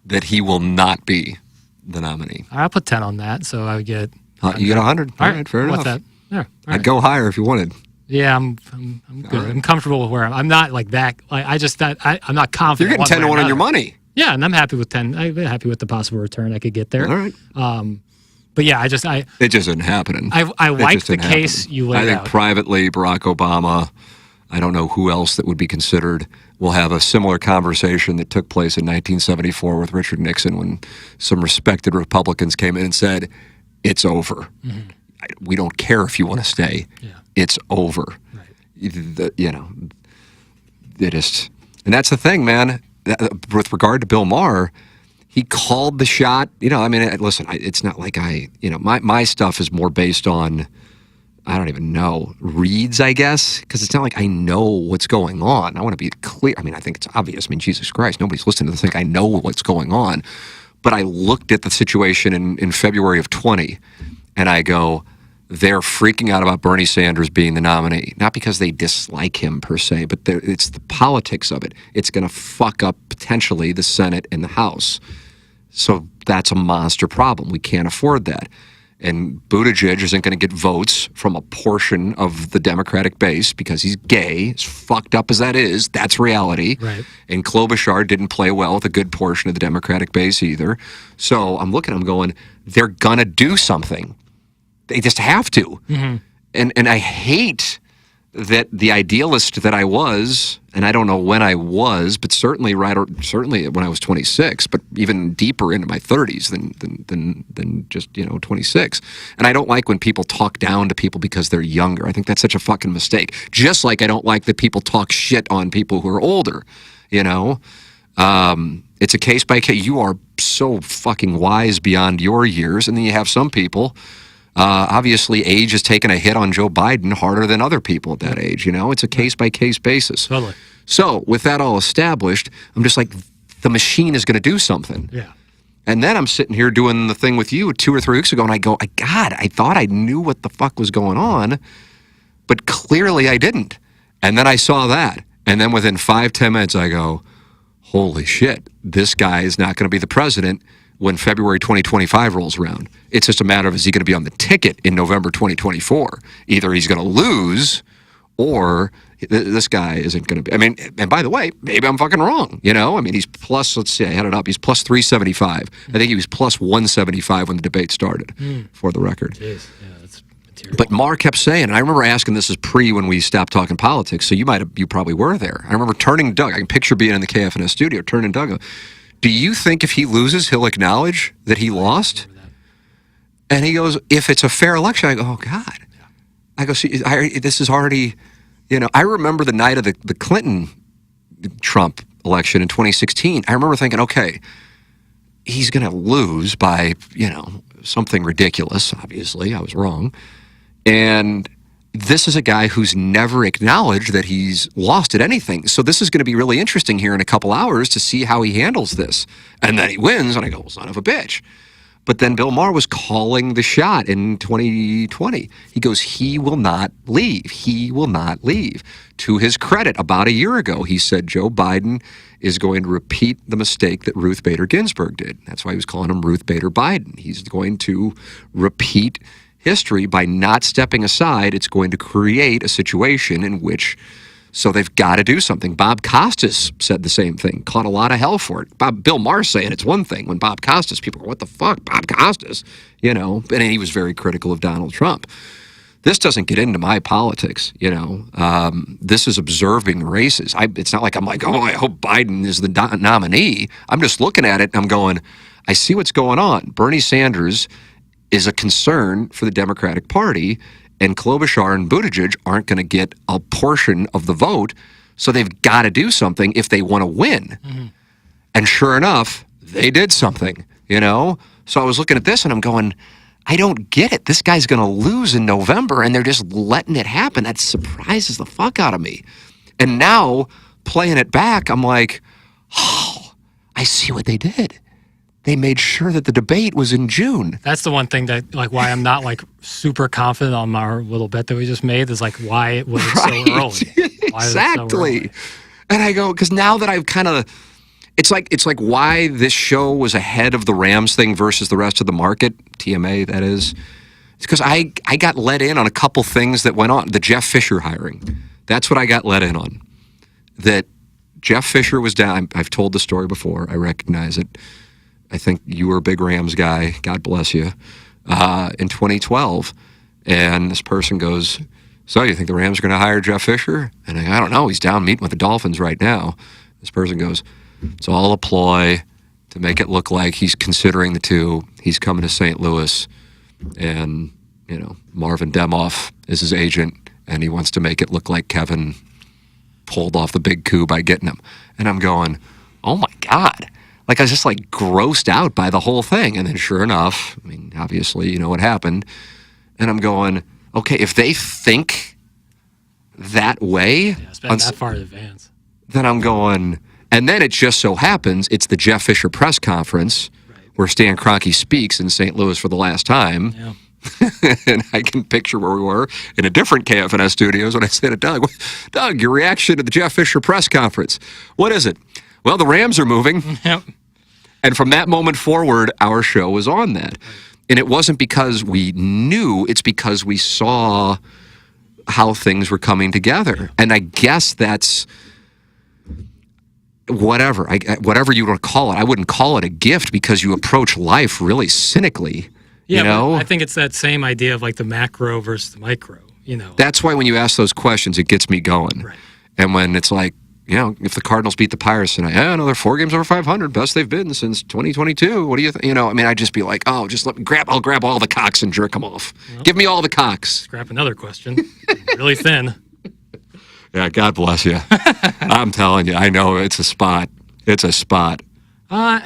that he will not be the nominee.
I'll put 10 on that, so I would get.
You get 100. All right, fair enough.
That? Yeah,
I'd go higher if you wanted.
Yeah, I'm good. Right. I'm comfortable with where I'm not like that. Like I'm not confident.
You're getting 10-1 on your money.
Yeah, and I'm happy with 10. I'm happy with the possible return I could get there.
All right.
But yeah, it
just isn't happening.
I like the case you laid out.
I think privately, Barack Obama, I don't know who else that would be considered, will have a similar conversation that took place in 1974 with Richard Nixon when some respected Republicans came in and said, it's over. Mm-hmm. We don't care if you want to stay. Yeah. It's over. Right. You know, it is. And that's the thing, man. With regard to Bill Maher, he called the shot. You know, I mean, listen, it's not like my stuff is more based on, I don't even know, reads, I guess, because it's not like I know what's going on. I want to be clear. I mean, I think it's obvious. I mean, Jesus Christ, nobody's listening to this thing. I know what's going on. But I looked at the situation in February of 20, and I go, they're freaking out about Bernie Sanders being the nominee. Not because they dislike him per se, but it's the politics of it. It's going to fuck up potentially the Senate and the House. So that's a monster problem. We can't afford that. And Buttigieg isn't going to get votes from a portion of the Democratic base because he's gay. As fucked up as that is, that's reality. Right. And Klobuchar didn't play well with a good portion of the Democratic base either. So I'm looking at them going, they're going to do something. They just have to. Mm-hmm. And I hate that the idealist that I was, and I don't know when I was, but certainly when I was 26, but even deeper into my 30s than just 26. And I don't like when people talk down to people because they're younger. I think that's such a fucking mistake. Just like I don't like that people talk shit on people who are older. You know, it's a case by case. You are so fucking wise beyond your years, and then you have some people. Obviously, age has taken a hit on Joe Biden harder than other people at that age. You know, it's a case-by-case basis. Totally. So, with that all established, I'm just like, the machine is going to do something. Yeah. And then I'm sitting here doing the thing with you 2 or 3 weeks ago, and I go, God, I thought I knew what the fuck was going on, but clearly I didn't. And then I saw that. And then within 5-10 minutes, I go, holy shit, this guy is not going to be the president when February 2025 rolls around. It's just a matter of, is he going to be on the ticket in November 2024? Either he's going to lose, or this guy isn't going to be. I mean, and by the way, maybe I'm fucking wrong. You know, I mean, he's plus, let's see, I had it up. He's plus 375. I think he was plus 175 when the debate started, for the record.
Jeez, yeah, that's material.
But Maher kept saying, and I remember asking, this is pre when we stopped talking politics, so you probably were there. I remember turning Doug. I can picture being in the KFNS studio, turning Doug. Do you think if he loses, he'll acknowledge that he lost? And he goes, if it's a fair election, I go, oh, God. I go, see, this is already, you know, I remember the night of the Clinton-Trump election in 2016. I remember thinking, okay, he's going to lose by, you know, something ridiculous. Obviously, I was wrong. And this is a guy who's never acknowledged that he's lost at anything. So this is going to be really interesting here in a couple hours to see how he handles this. And then he wins, and I go, well, son of a bitch. But then Bill Maher was calling the shot in 2020. He goes, he will not leave. He will not leave. To his credit, about a year ago, he said Joe Biden is going to repeat the mistake that Ruth Bader Ginsburg did. That's why he was calling him Ruth Bader Biden. He's going to repeat history by not stepping aside. It's going to create a situation in which, so they've got to do something. Bob Costas said the same thing, caught a lot of hell for it. Bill Maher saying it's one thing. When Bob Costas, people go, what the fuck, Bob Costas? You know, and he was very critical of Donald Trump. This doesn't get into my politics, you know. This is observing races. It's not like I'm like, oh, I hope Biden is the nominee. I'm just looking at it and I'm going, I see what's going on. Bernie Sanders is a concern for the Democratic Party, and Klobuchar and Buttigieg aren't going to get a portion of the vote, so they've got to do something if they want to win. Mm-hmm. And sure enough, they did something, you know? So I was looking at this and I'm going, I don't get it. This guy's going to lose in November, and they're just letting it happen. That surprises the fuck out of me. And now, playing it back, I'm like, oh, I see what they did. They made sure that the debate was in June.
That's the one thing that, like, why I'm not, like, super confident on our little bet that we just made is, like, why was it so early? Why
exactly.
Was it so early?
And I go, because now that I've kind of, it's like why this show was ahead of the Rams thing versus the rest of the market, TMA, that is. It's because I got let in on a couple things that went on. The Jeff Fisher hiring. That's what I got let in on. That Jeff Fisher was down. I've told the story before. I recognize it. I think you were a big Rams guy, God bless you, in 2012. And this person goes, so you think the Rams are going to hire Jeff Fisher? And I don't know, he's down meeting with the Dolphins right now. This person goes, it's all a ploy to make it look like he's considering the two. He's coming to St. Louis, and, you know, Marvin Demoff is his agent, and he wants to make it look like Kevin pulled off the big coup by getting him. And I'm going, oh my God. Like, I was just, like, grossed out by the whole thing. And then sure enough, I mean, obviously, you know what happened. And I'm going, okay, if they think that way.
Yeah, it's been that far in advance.
Then I'm going, and then it just so happens it's the Jeff Fisher press conference where Stan Kroenke speaks in St. Louis for the last time.
Yeah.
And I can picture where we were in a different KFNS studios when I said to Doug, Doug, your reaction to the Jeff Fisher press conference. What is it? Well, the Rams are moving.
Yep.
And from that moment forward, our show was on that. And it wasn't because we knew, it's because we saw how things were coming together. And I guess that's whatever you want to call it. I wouldn't call it a gift because you approach life really cynically.
Yeah,
you know?
I think it's that same idea of like the macro versus the micro, you know.
That's why when you ask those questions, it gets me going.
Right.
And when it's like, you know, if the Cardinals beat the Pirates tonight, no, they're 4 games over 500, best they've been since 2022. What do you think? You know, I mean, I'd just be like, oh, just I'll grab all the cocks and jerk them off. Well, give me all the cocks.
Scrap another question. Really thin.
Yeah, God bless you. I'm telling you, I know it's a spot. It's a spot.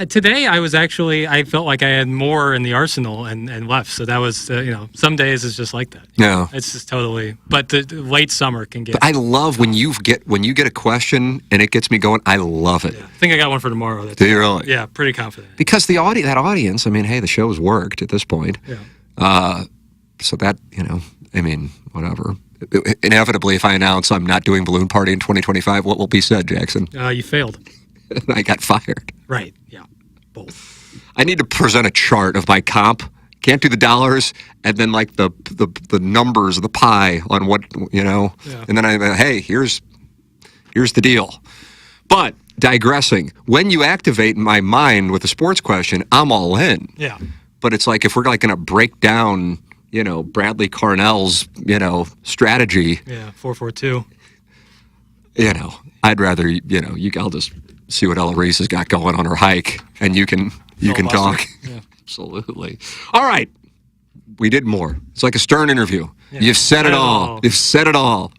Today I felt like I had more in the arsenal and left. So that was, you know, some days it's just like that.
Yeah.
It's just totally, but the late summer can get.
But I love when you get a question and it gets me going. I love it.
Yeah. I think I got one for tomorrow.
Do you really?
Yeah, pretty confident.
Because that audience, I mean, hey, the show's worked at this point.
Yeah.
So that, you know, I mean, whatever. Inevitably, if I announce I'm not doing Balloon Party in 2025, what will be said, Jackson?
You failed.
and I got fired.
Right. Yeah. Both.
I need to present a chart of my comp. Can't do the dollars and then like the numbers of the pie on what,
Yeah.
and then hey, here's the deal. But digressing, when you activate my mind with a sports question, I'm all in.
Yeah.
But it's like if we're like going to break down, Bradley Carnell's, strategy.
Yeah. 4-4-2.
I'd rather, I'll just see what Ella Reese has got going on her hike, and you can talk.
Yeah.
Absolutely. All right. We did more. It's like a Stern interview.
Yeah.
You've said it all. You've said it all.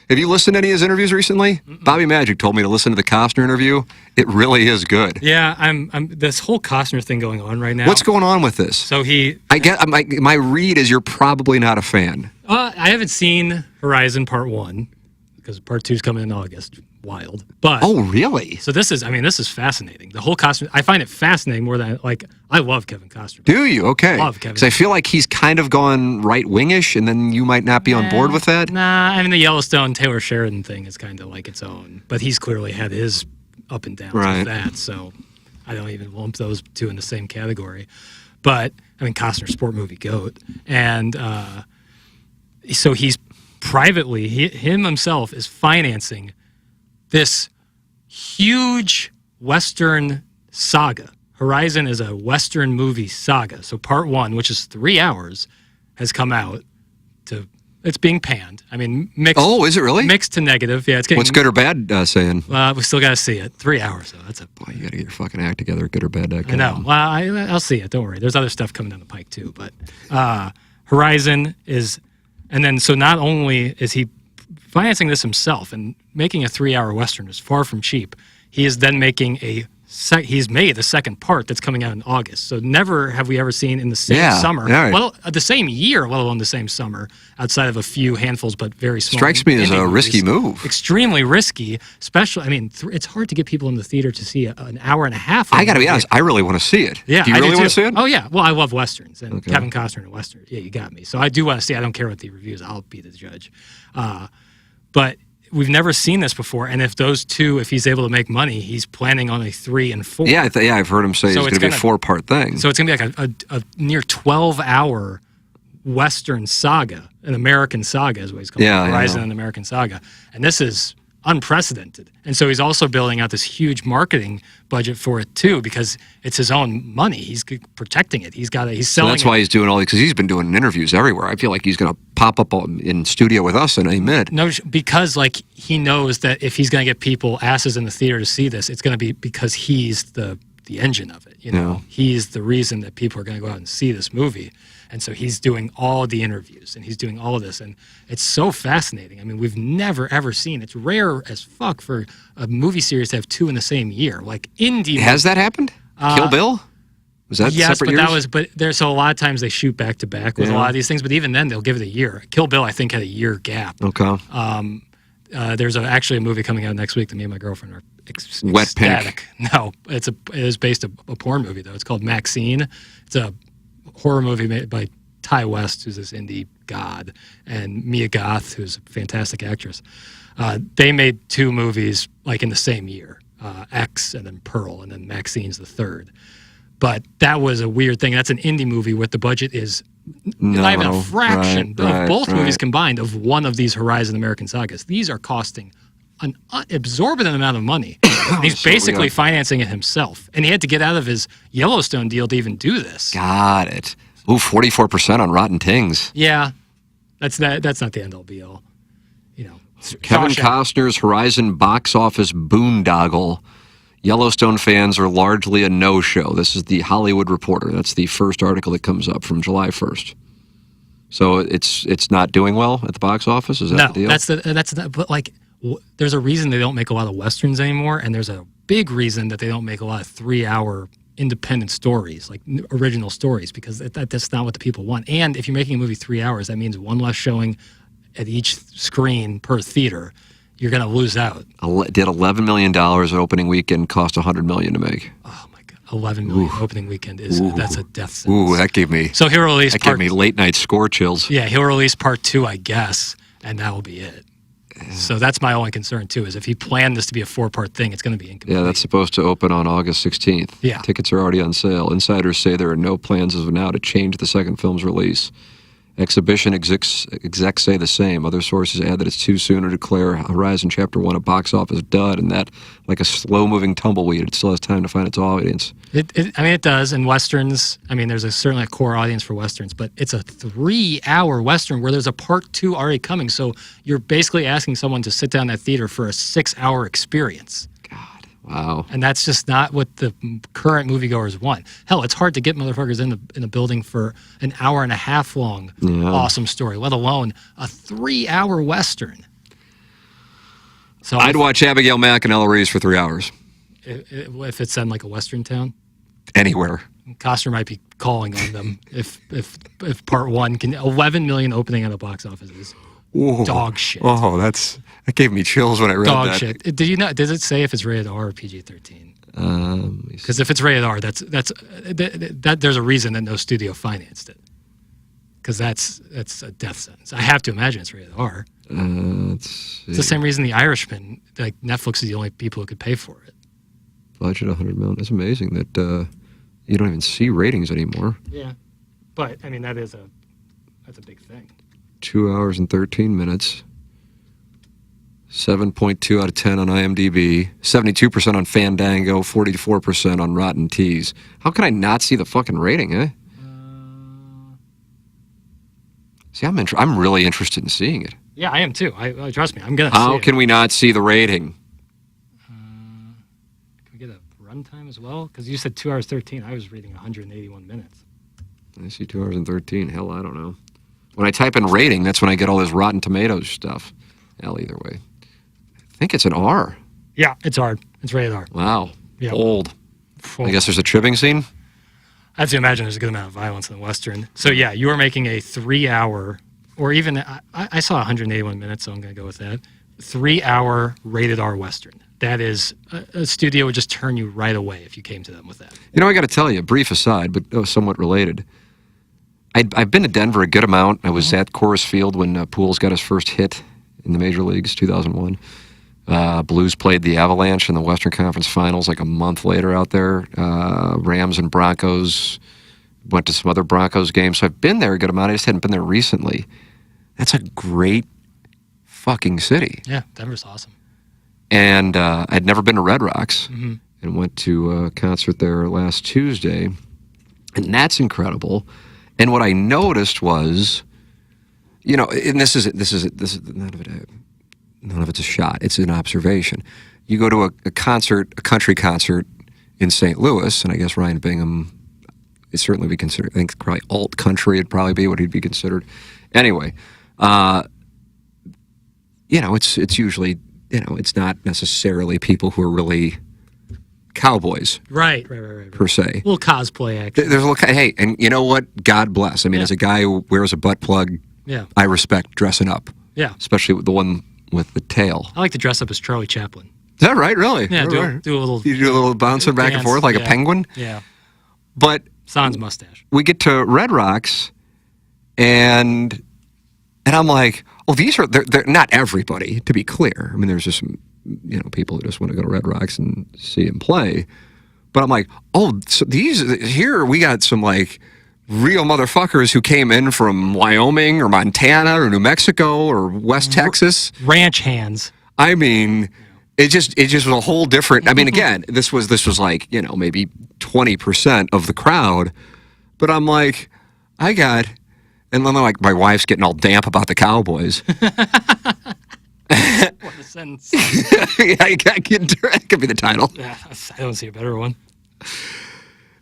Have you listened to any of his interviews recently? Mm-mm. Bobby Magic told me to listen to the Costner interview. It really is good.
Yeah, I'm this whole Costner thing going on right now.
What's going on with this?
So
I get my read is you're probably not a fan.
I haven't seen Horizon Part 1 because Part 2 is coming in August. Wild. But
oh, really?
So this is fascinating. The whole Costner, I find it fascinating more than I love Kevin Costner.
Do you? Okay.
I love Kevin.
Because I feel like he's kind of gone right-wingish, and then you might not be on board with that.
Nah, I mean the Yellowstone Taylor Sheridan thing is kind of like its own, but he's clearly had his up and downs with that. So I don't even lump those two in the same category. But I mean Costner, sport movie goat, and so he's privately himself is financing this huge Western saga. Horizon is a Western movie saga. So part 1, which is 3 hours, has come out. It's being panned. I mean, mixed.
Oh, is it really?
Mixed to negative. Yeah, it's getting.
What's good or bad saying?
We still got to see it. 3 hours, though. That's
boy. You got to get your fucking act together. Good or bad.
I know. Well, I'll see it. Don't worry. There's other stuff coming down the pike too. But Horizon is, and then so not only is he financing this himself and making a 3-hour Western is far from cheap. He is then making he's made a second part that's coming out in August. So never have we ever seen in the same summer,
right.
well, the same year, let alone the same summer, outside of a few handfuls, but very small.
Strikes me as a risky move.
Extremely risky, especially, I mean, it's hard to get people in the theater to see an hour and a half.
I got to be honest, I really want to see it.
Yeah,
do you really want to see it?
Oh, yeah. Well, I love Westerns, and Kevin Costner in a Western. Yeah, you got me. So I do want to see it. I don't care what the reviews. I'll be the judge. But we've never seen this before, and if he's able to make money, he's planning on a 3 and 4.
Yeah, I've heard him say it's going to be a 4-part thing.
So it's going to be like a near 12-hour Western saga, an American saga is what he's calling it, Horizon, an American saga. And this is unprecedented. And so he's also building out this huge marketing budget for it too, because it's his own money. He's protecting it. He's selling. So
that's why he's doing all, because he's been doing interviews everywhere. I feel like he's going to pop up in studio with us in a mid.
No, because he knows that if he's going to get people asses in the theater to see this, it's going to be because he's the engine of it. He's the reason that people are going to go out and see this movie. And so he's doing all the interviews and he's doing all of this. And it's so fascinating. I mean, we've never, ever seen. It's rare as fuck for a movie series to have 2 in the same year. Like indie.
Has that happened? Kill Bill? Was that separate years?
So a lot of times they shoot back to back with a lot of these things. But even then, they'll give it a year. Kill Bill, I think, had a year gap.
Okay.
There's actually a movie coming out next week that me and my girlfriend are
Wet
ecstatic.
Pink.
No, it is based a porn movie, though. It's called Maxine. It's a horror movie made by Ty West, who's this indie god, and Mia Goth, who's a fantastic actress. They made 2 movies like in the same year, X and then Pearl, and then Maxine's the third. But that was a weird thing. That's an indie movie where the budget is not even a fraction of both movies combined of one of these Horizon American sagas. These are costing an exorbitant amount of money. He's basically financing it himself. And he had to get out of his Yellowstone deal to even do this.
Got it. Ooh, 44% on Rotten Tings.
Yeah. That's not the end all be all.
Kevin Costner's Horizon box office boondoggle. Yellowstone fans are largely a no-show. This is the Hollywood Reporter. That's the first article that comes up from July 1st. So it's not doing well at the box office? Is that the deal?
But there's a reason they don't make a lot of Westerns anymore, and there's a big reason that they don't make a lot of 3-hour independent stories, like original stories, because that's not what the people want. And if you're making a movie 3 hours, that means one less showing at each screen per theater. You're going to lose out.
Did $11 million at opening weekend, cost $100 million to make.
Oh my God, $11 million opening weekend that's a death sentence.
Ooh, that gave me.
So he'll release.
That gave me late night score chills.
Yeah, he'll release part 2, I guess, and that will be it. So that's my only concern too. Is if he planned this to be a 4-part thing, it's going to be incomplete.
Yeah, that's supposed to open on August 16th.
Yeah.
Tickets are already on sale. Insiders say there are no plans as of now to change the second film's release. Exhibition execs say the same. Other sources add that it's too soon to declare Horizon Chapter 1 a box office dud, and that, like a slow-moving tumbleweed, it still has time to find its audience.
It does. And Westerns, there's certainly a core audience for Westerns, but it's a 3-hour Western where there's a part 2 already coming. So you're basically asking someone to sit down in that theater for a 6-hour experience.
God, wow.
And that's just not what the current moviegoers want. Hell, it's hard to get motherfuckers in a building for an hour and a half long awesome story, let alone a 3-hour Western. So
I'd watch Abigail Mack and Ella Reese for 3 hours.
If it's in like a Western town?
Anywhere.
Costner might be calling on them if part 1 can 11 million opening at the box office is dog shit.
Oh, that gave me chills when I read that.
Dog shit. Does it say if it's rated R or PG-13? Because if it's rated R, that's there's a reason that no studio financed it. Because that's a death sentence. I have to imagine it's rated R. It's the same reason The Irishman, like Netflix is the only people who could pay for it.
Budget $100 million. It's amazing that you don't even see ratings anymore.
Yeah, but that's a big thing.
2 hours and 13 minutes. 7.2 out of 10 on IMDb. 72% on Fandango. 44% on Rotten Teas. How can I not see the fucking rating, eh? See, I'm really interested in seeing it.
Yeah, I am too. I trust me, I'm gonna.
How can we not see the rating?
Can we get a runtime as well? Because you said 2 hours 13. I was reading 181 minutes.
I see 2 hours and 13. Hell, I don't know. When I type in rating, that's when I get all this Rotten Tomatoes stuff. Hell, either way. I think it's an R.
Yeah, it's R. It's rated R.
Wow.
Yep.
Old. I guess there's a tripping scene?
I have to imagine there's a good amount of violence in the Western. So yeah, you are making a 3-hour, or even, I saw 181 minutes, so I'm going to go with that. 3-hour rated R Western. That is, a studio would just turn you right away if you came to them with that.
You know, I got to tell you, brief aside, but somewhat related. I've been to Denver a good amount. I was at Coors Field when Pools got his first hit in the major leagues, 2001. Blues played the Avalanche in the Western Conference Finals like a month later out there. Rams and Broncos, went to some other Broncos games. So I've been there a good amount. I just hadn't been there recently. That's a great fucking city.
Yeah, Denver's awesome.
And I'd never been to Red Rocks and went to a concert there last Tuesday. And that's incredible. And what I noticed was, you know, and this is none of it's a shot. It's an observation. You go to a concert, a country concert in St. Louis, and I guess Ryan Bingham would certainly be considered, I think probably alt country would probably be what he'd be considered. Anyway, you know, it's usually, you know, it's not necessarily people who are really cowboys.
Right.
Per se.
A little cosplay action.
There's a little, hey, and you know what? God bless. I mean, as a guy who wears a butt plug, I respect dressing up.
Yeah.
Especially with the one with the tail.
I like to dress up as Charlie Chaplin.
Is that right? Really?
Yeah, do a little.
You do a little bouncing back and forth like a penguin?
Yeah.
But
sans mustache.
We get to Red Rocks, and I'm like, oh, they're not everybody, to be clear. I mean, there's just some, you know, people who just want to go to Red Rocks and see him play. But I'm like, oh, so here we got some like real motherfuckers who came in from Wyoming or Montana or New Mexico or West Texas.
Ranch hands.
I mean, it just was a whole different. I mean, again, this was like, you know, maybe 20% of the crowd. But I'm like, and then like my wife's getting all damp about the Cowboys.
What a sentence.
That could be the title.
Yeah, I don't see a better one.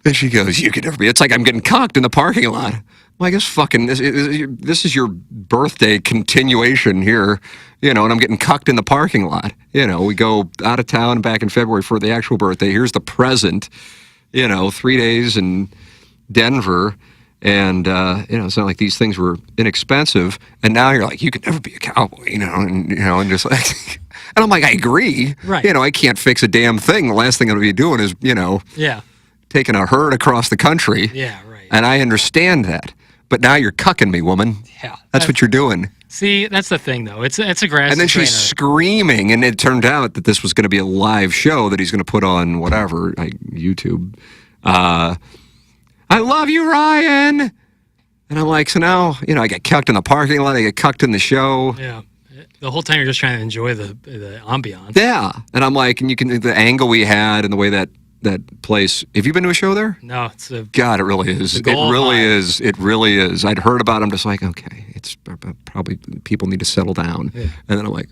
And she goes, you could never be. It's like I'm getting cocked in the parking lot. Well, I guess fucking this is your birthday continuation here, you know, and I'm getting cucked in the parking lot. You know, we go out of town back in February for the actual birthday. Here's the present, you know, 3 days in Denver. And, you know, it's not like these things were inexpensive. And now you're like, you could never be a cowboy, and just like, and I'm like, I agree.
Right.
You know, I can't fix a damn thing. The last thing I'm going to be doing is, you know, taking a herd across the country.
Yeah, right.
And I understand that. But now you're cucking me, woman.
Yeah.
That's what you're doing.
See, that's the thing, though. It's a grass.
And then she's screaming, and it turned out that this was going to be a live show that he's going to put on whatever, YouTube. I love you, Ryan. And I'm like, so now, I get cucked in the parking lot, I get cucked in the show.
Yeah. The whole time you're just trying to enjoy the ambiance.
Yeah. And I'm like, and the angle we had and the way that place. Have you been to a show there?
No,
God, it really is. It really is. It really is. I'd heard about it. I'm just like, okay, it's probably people need to settle down.
Yeah.
And then I'm like,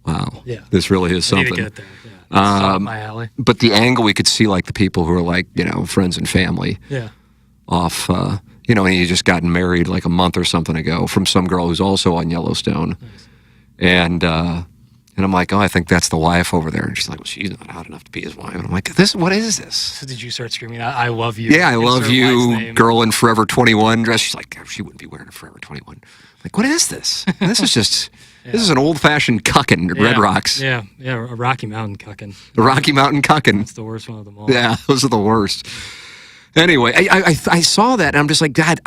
wow,
yeah,
this really is something.
I need to get there. Yeah. It's up my alley.
But the angle we could see, like the people who are like, friends and family.
Yeah.
Off, and he just gotten married like a month or something ago from some girl who's also on Yellowstone.
Nice.
And I'm like, oh, I think that's the wife over there. And she's like, well, she's not hot enough to be his wife. And I'm like, what is this?
So did you start screaming, I love you?
Yeah, I love you, girl in Forever 21 dress. She's like, she wouldn't be wearing a Forever 21. I'm like, what is this? And this is just, this is an old-fashioned cucking at Red Rocks.
Yeah, a Rocky Mountain cucking.
A Rocky Mountain cucking.
That's the worst one of them all.
Yeah, those are the worst. Anyway, I saw that, and I'm just like, God,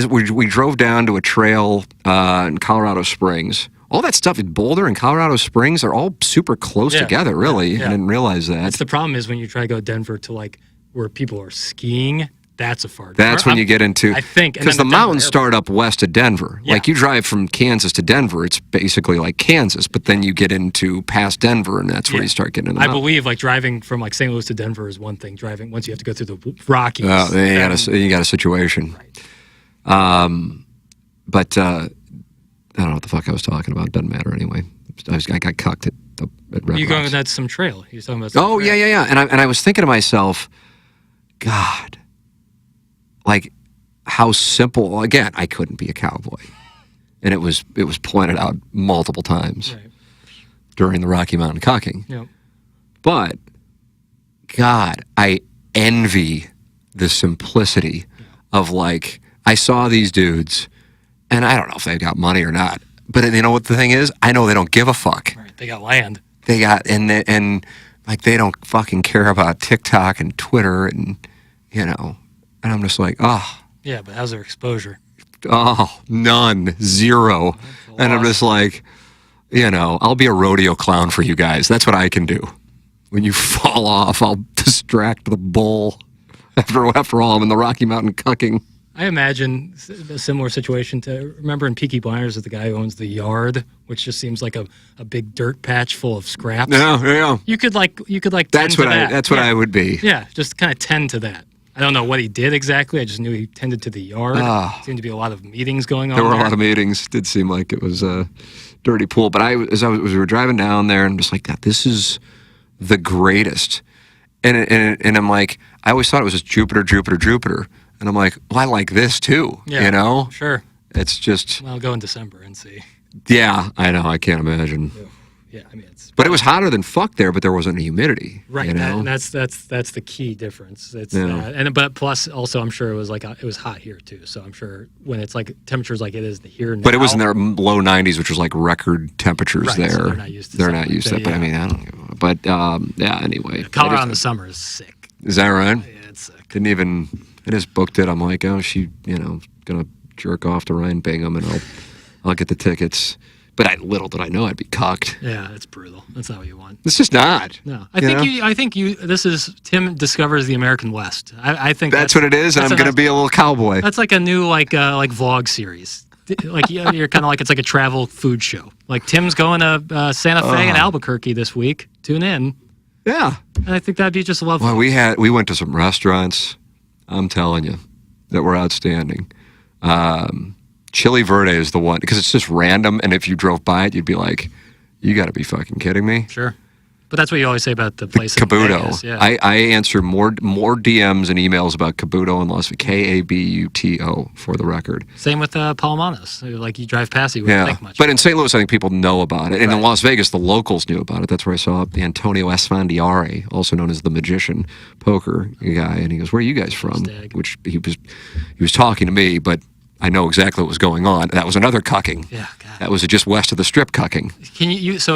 we drove down to a trail in Colorado Springs. All that stuff in Boulder and Colorado Springs are all super close together, really.
Yeah.
I didn't realize that.
That's the problem is when you try to go Denver to like where people are skiing, that's a far drive.
That's when you get into,
I think,
because the mountains start up west of Denver.
Yeah.
Like you drive from Kansas to Denver, it's basically like Kansas, but then you get into past Denver, and that's where you start getting into the
I believe like driving from like St. Louis to Denver is one thing. Driving once you have to go through the Rockies.
You got a situation.
Right.
But I don't know what the fuck I was talking about. Doesn't matter anyway. I got cucked at Red Rocks.
You going to some trail? You're talking about
trail.
Yeah.
And I was thinking to myself, God, like how simple. Again, I couldn't be a cowboy, and it was pointed out multiple times during the Rocky Mountain cucking.
Yep.
But God, I envy the simplicity of like I saw these dudes. And I don't know if they got money or not. But you know what the thing is? I know they don't give a fuck.
Right. They got land.
They got, and like they don't fucking care about TikTok and Twitter and, and I'm just like, oh.
Yeah, but how's their exposure?
Oh, none. Zero. And I'm just like, I'll be a rodeo clown for you guys. That's what I can do. When you fall off, I'll distract the bull. After all, I'm in the Rocky Mountain cucking.
I imagine a similar situation to, remember in Peaky Blinders, the guy who owns the yard, which just seems like a big dirt patch full of scraps.
Yeah.
You could
That's what I would be.
Yeah, just kind of tend to that. I don't know what he did exactly. I just knew he tended to the yard. Seemed to be a lot of meetings going on.
There were a lot of meetings. It did seem like it was a dirty pool. But as we were driving down there, and just like, God, this is the greatest. And I'm like, I always thought it was just Jupiter. And I'm like, well, I like this too,
Sure.
It's just...
Well, I'll go in December and see.
Yeah, I know. I can't imagine.
Yeah, I mean, it's...
But it was hotter than fuck there, but there wasn't any humidity.
Right, and that's the key difference. It's that. But plus, also, I'm sure it was hot here too. So I'm sure when it's like temperatures like it is here now...
But it was in their low 90s, which was like record temperatures there.
So they're not used to
that. But I mean, I don't know. But anyway.
Colorado in the summer is sick.
Is that right?
Yeah, it's sick.
I just booked it. I'm like, oh, she, gonna jerk off to Ryan Bingham, and I'll get the tickets. But little did I know I'd be cucked.
Yeah, it's brutal. That's not what you want.
It's just not.
No, I think this is Tim discovers the American West. I think
that's what it is, and I'm gonna be a little cowboy.
That's like a new like vlog series. Like you're kind of like it's like a travel food show. Like Tim's going to Santa Fe and Albuquerque this week. Tune in.
Yeah,
and I think that'd be just lovely.
Well, we went to some restaurants. I'm telling you, that were outstanding. Chili Verde is the one, because it's just random, and if you drove by it, you'd be like, you got to be fucking kidding me.
Sure. But that's what you always say about the place.
Kabuto.
Yeah.
I answer more DMs and emails about Kabuto in Las Vegas. Kabuto, for the record.
Same with Palomanos. Like you drive past it, you wouldn't think much.
But in St. Louis, I think people know about it. And in Las Vegas, the locals knew about it. That's where I saw Antonio Esfandiari, also known as the Magician Poker guy. And he goes, where are you guys from? Which he was talking to me, but I know exactly what was going on. That was another cucking.
Yeah, God.
That was just west of the Strip cucking.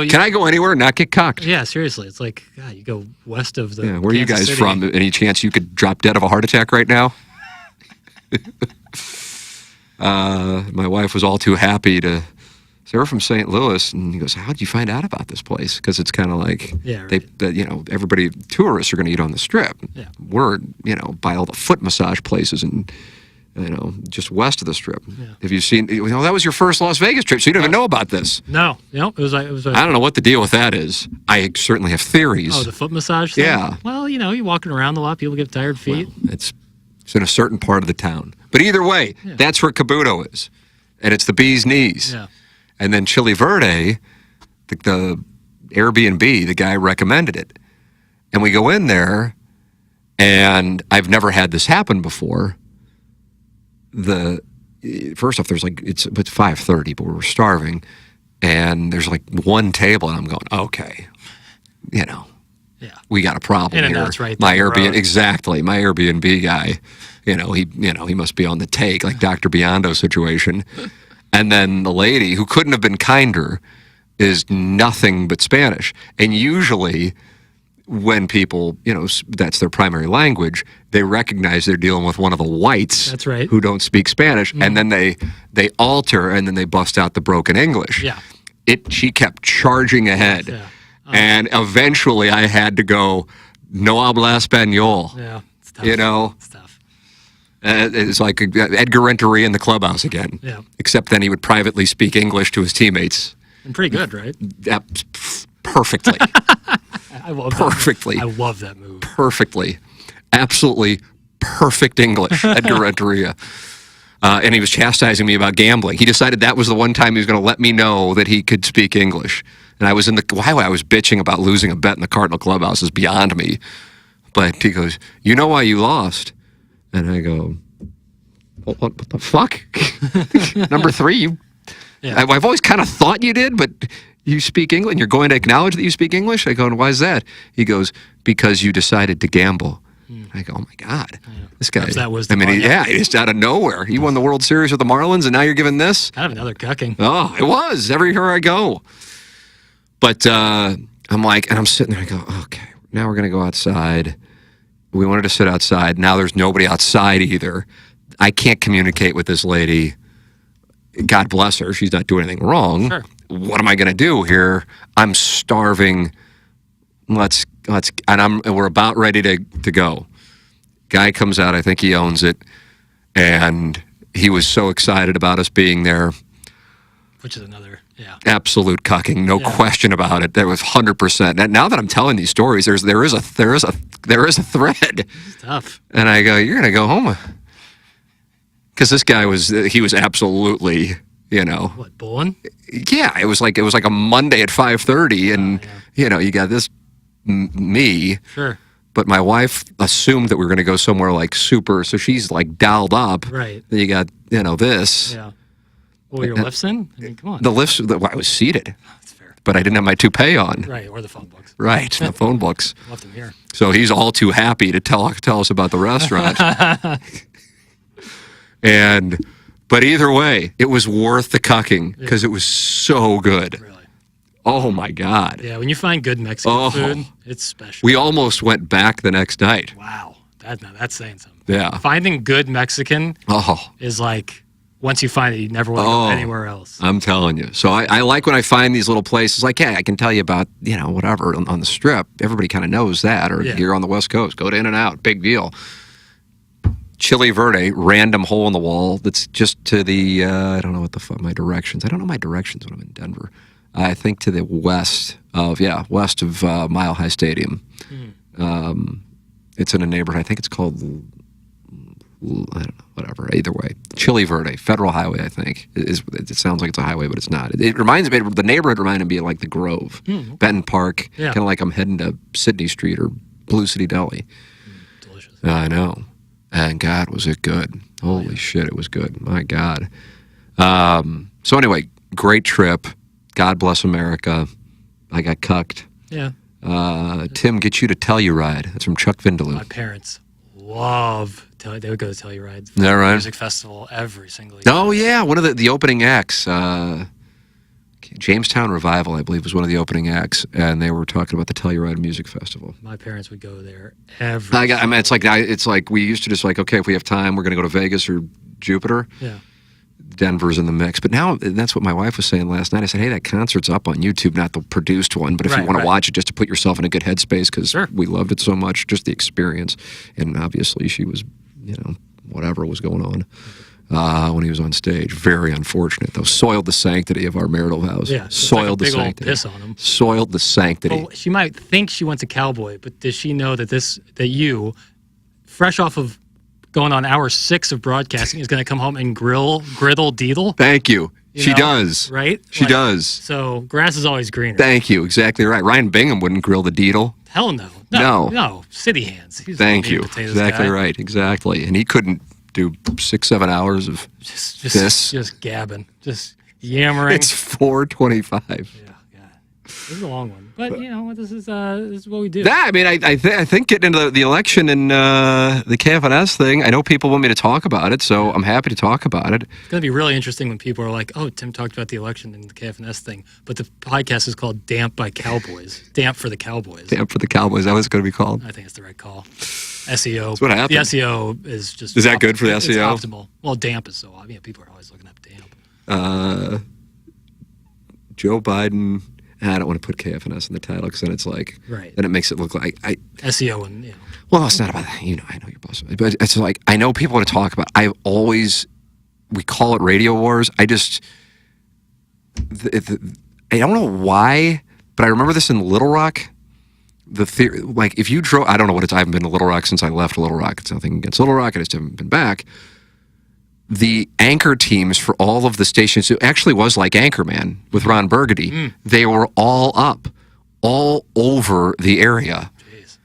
Can I go anywhere and not get cucked?
Yeah, seriously. It's like, God, you go west of the.
Yeah, where are you guys from? Any chance you could drop dead of a heart attack right now? My wife was all too happy to So we're from St. Louis, and he goes, "How did you find out about this place?" Because it's kind of like everybody, tourists are going to eat on the Strip.
Yeah.
We're by all the foot massage places and just west of the Strip.
Yeah.
Have you seen? That was your first Las Vegas trip, so you don't even know about this.
No, it was
I don't know what the deal with that is. I certainly have theories.
Oh, the foot massage thing?
Yeah.
Well, you're walking around a lot. People get tired feet.
Well, it's in a certain part of the town. But either way, that's where Cabuto is, and it's the bee's knees.
Yeah.
And then Chili Verde, the Airbnb, the guy recommended it. And we go in there, and I've never had this happen before. First off, there's it's 5:30, but we're starving, and there's one table, and I'm going, okay, we got a problem here.
Right
my
down the
Airbnb,
road.
exactly, my Airbnb guy, he must be on the take, like Dr. Biondo situation. And then the lady, who couldn't have been kinder, is nothing but Spanish. And usually, when people, that's their primary language, they recognize they're dealing with one of the whites.
That's right.
Who don't speak Spanish, and then they alter, and then they bust out the broken English.
Yeah.
She kept charging ahead,
Yeah.
and eventually I had to go, no habla español.
Yeah. It's tough. It's tough.
It's like Edgar Renteria in the clubhouse again.
Yeah.
Except then he would privately speak English to his teammates.
And pretty good, right?
Perfectly.
I love
Perfectly.
That move. I love that move.
Perfectly. Absolutely perfect English, Edgar Renteria. And he was chastising me about gambling. He decided that was the one time he was going to let me know that he could speak English. And I was why I was bitching about losing a bet in the Cardinal clubhouse is beyond me. But he goes, "You know why you lost?" And I go, what the fuck? Number 3, I've always kind of thought you did, but you speak English, and you're going to acknowledge that you speak English? I go, and why is that? He goes, because you decided to gamble. I go, oh my God. Yeah. This guy,
that was the
just out of nowhere. He won the World Series with the Marlins, and now you're giving this?
Kind of another cucking.
Oh, it was. Everywhere I go. But I'm like, and I'm sitting there, I go, okay, now we're going to go outside. We wanted to sit outside. Now there's nobody outside either. I can't communicate with this lady. God bless her. She's not doing anything wrong.
Sure.
What am I going to do here? I'm starving. And we're about ready to go. Guy comes out. I think he owns it. And he was so excited about us being there.
Which is another,
absolute cucking, no question about it. There was 100%. And now that I'm telling these stories, there is a thread.
It's tough.
And I go, you're gonna go home, because this guy was absolutely,
What, bowling?
Yeah, it was like a Monday at 5:30, and you got this me.
Sure.
But my wife assumed that we were gonna go somewhere like super, so she's like dialed up.
Right.
Then you got this.
Yeah. Well, your lifts in? I mean, come on.
The lifts. I was seated.
That's fair.
But I didn't have my toupee on.
Right, or the phone books.
Right, the phone books.
Left them here.
So he's all too happy to tell us about the restaurant. But either way, it was worth the cucking because it was so good.
Really.
Oh my God.
Yeah, when you find good Mexican food, it's special.
We almost went back the next night.
Wow. That's saying something.
Yeah.
Finding good Mexican is like, once you find it, you never want to go anywhere else.
I'm telling you. So I like when I find these little places, like, hey, I can tell you about, whatever on the Strip. Everybody kind of knows that. Or you're on the West Coast. Go to In-N-Out. Big deal. Chili Verde, random hole in the wall that's just to the, I don't know what the fuck my directions. I don't know my directions when I'm in Denver. I think to the west of Mile High Stadium. It's in a neighborhood. I think it's called, I don't know, whatever. Either way, Chili Verde, Federal Highway. I think it sounds like it's a highway, but it's not. It reminds me. The neighborhood reminded me of like the Grove, Benton Park.
Yeah.
Kind of like I'm heading to Sydney Street or Blue City Deli.
Delicious.
I know. And God, was it good. Holy shit, it was good. My God. So anyway, great trip. God bless America. I got cucked.
Yeah.
Tim, get you to Telluride. That's from Chuck Vindaloo.
My parents love, they would go to Telluride.
Is that right?
Music festival every single year.
Oh, yeah. One of the opening acts. Jamestown Revival, I believe, was one of the opening acts, and they were talking about the Telluride Music Festival.
My parents would go there every.
It's like we used to just like, okay, if we have time, we're going to go to Vegas or Jupiter.
Yeah.
Denver's in the mix. But now that's what my wife was saying last night. I said, hey, that concert's up on YouTube, not the produced one. But if you want to watch it just to put yourself in a good headspace, because we loved it so much, just the experience. And obviously she was, whatever was going on when he was on stage. Very unfortunate, though. Soiled the sanctity of our marital vows.
Yeah,
soiled
like a big
the sanctity.
Old piss on him.
Soiled the sanctity.
Well, she might think she wants a cowboy, but does she know that that you, fresh off of going on hour 6 of broadcasting, is going to come home and griddle deedle?
Thank you. She does.
Right?
She does.
So grass is always greener.
Thank you. Exactly right. Ryan Bingham wouldn't grill the deedle.
Hell no. No. City hands. He's
Thank you. Exactly
guy.
Right. Exactly. And he couldn't do 6-7 hours of
just gabbing, just yammering.
It's 4:25.
Yeah, God. This is a long one, but this is what we do.
I mean, I think getting into the election and the KFNS thing, I know people want me to talk about it, so I'm happy to talk about it.
It's going to be really interesting when people are like, "Oh, Tim talked about the election and the KFNS thing," but the podcast is called "Damp by Cowboys." Damp for the Cowboys.
Damp for the Cowboys. That was going to be called.
I think it's the right call. SEO.
That's what happened.
The SEO is just.
Is that good for the SEO?
It's optimal. Well, damp is so obvious. People are always looking up damp.
Joe Biden. I don't want to put KFNS in the title because then it's like, then it makes it look like
SEO and
Well, it's not about that. I know your boss, but it's like I know people want to talk about. We call it radio wars. I don't know why, but I remember this in Little Rock. The theory, like if you drove, I don't know what it's. I haven't been to Little Rock since I left Little Rock. It's nothing against Little Rock. I just haven't been back. The anchor teams for all of the stations, it actually was like Anchorman with Ron Burgundy. They were all up, all over the area.
Jeez.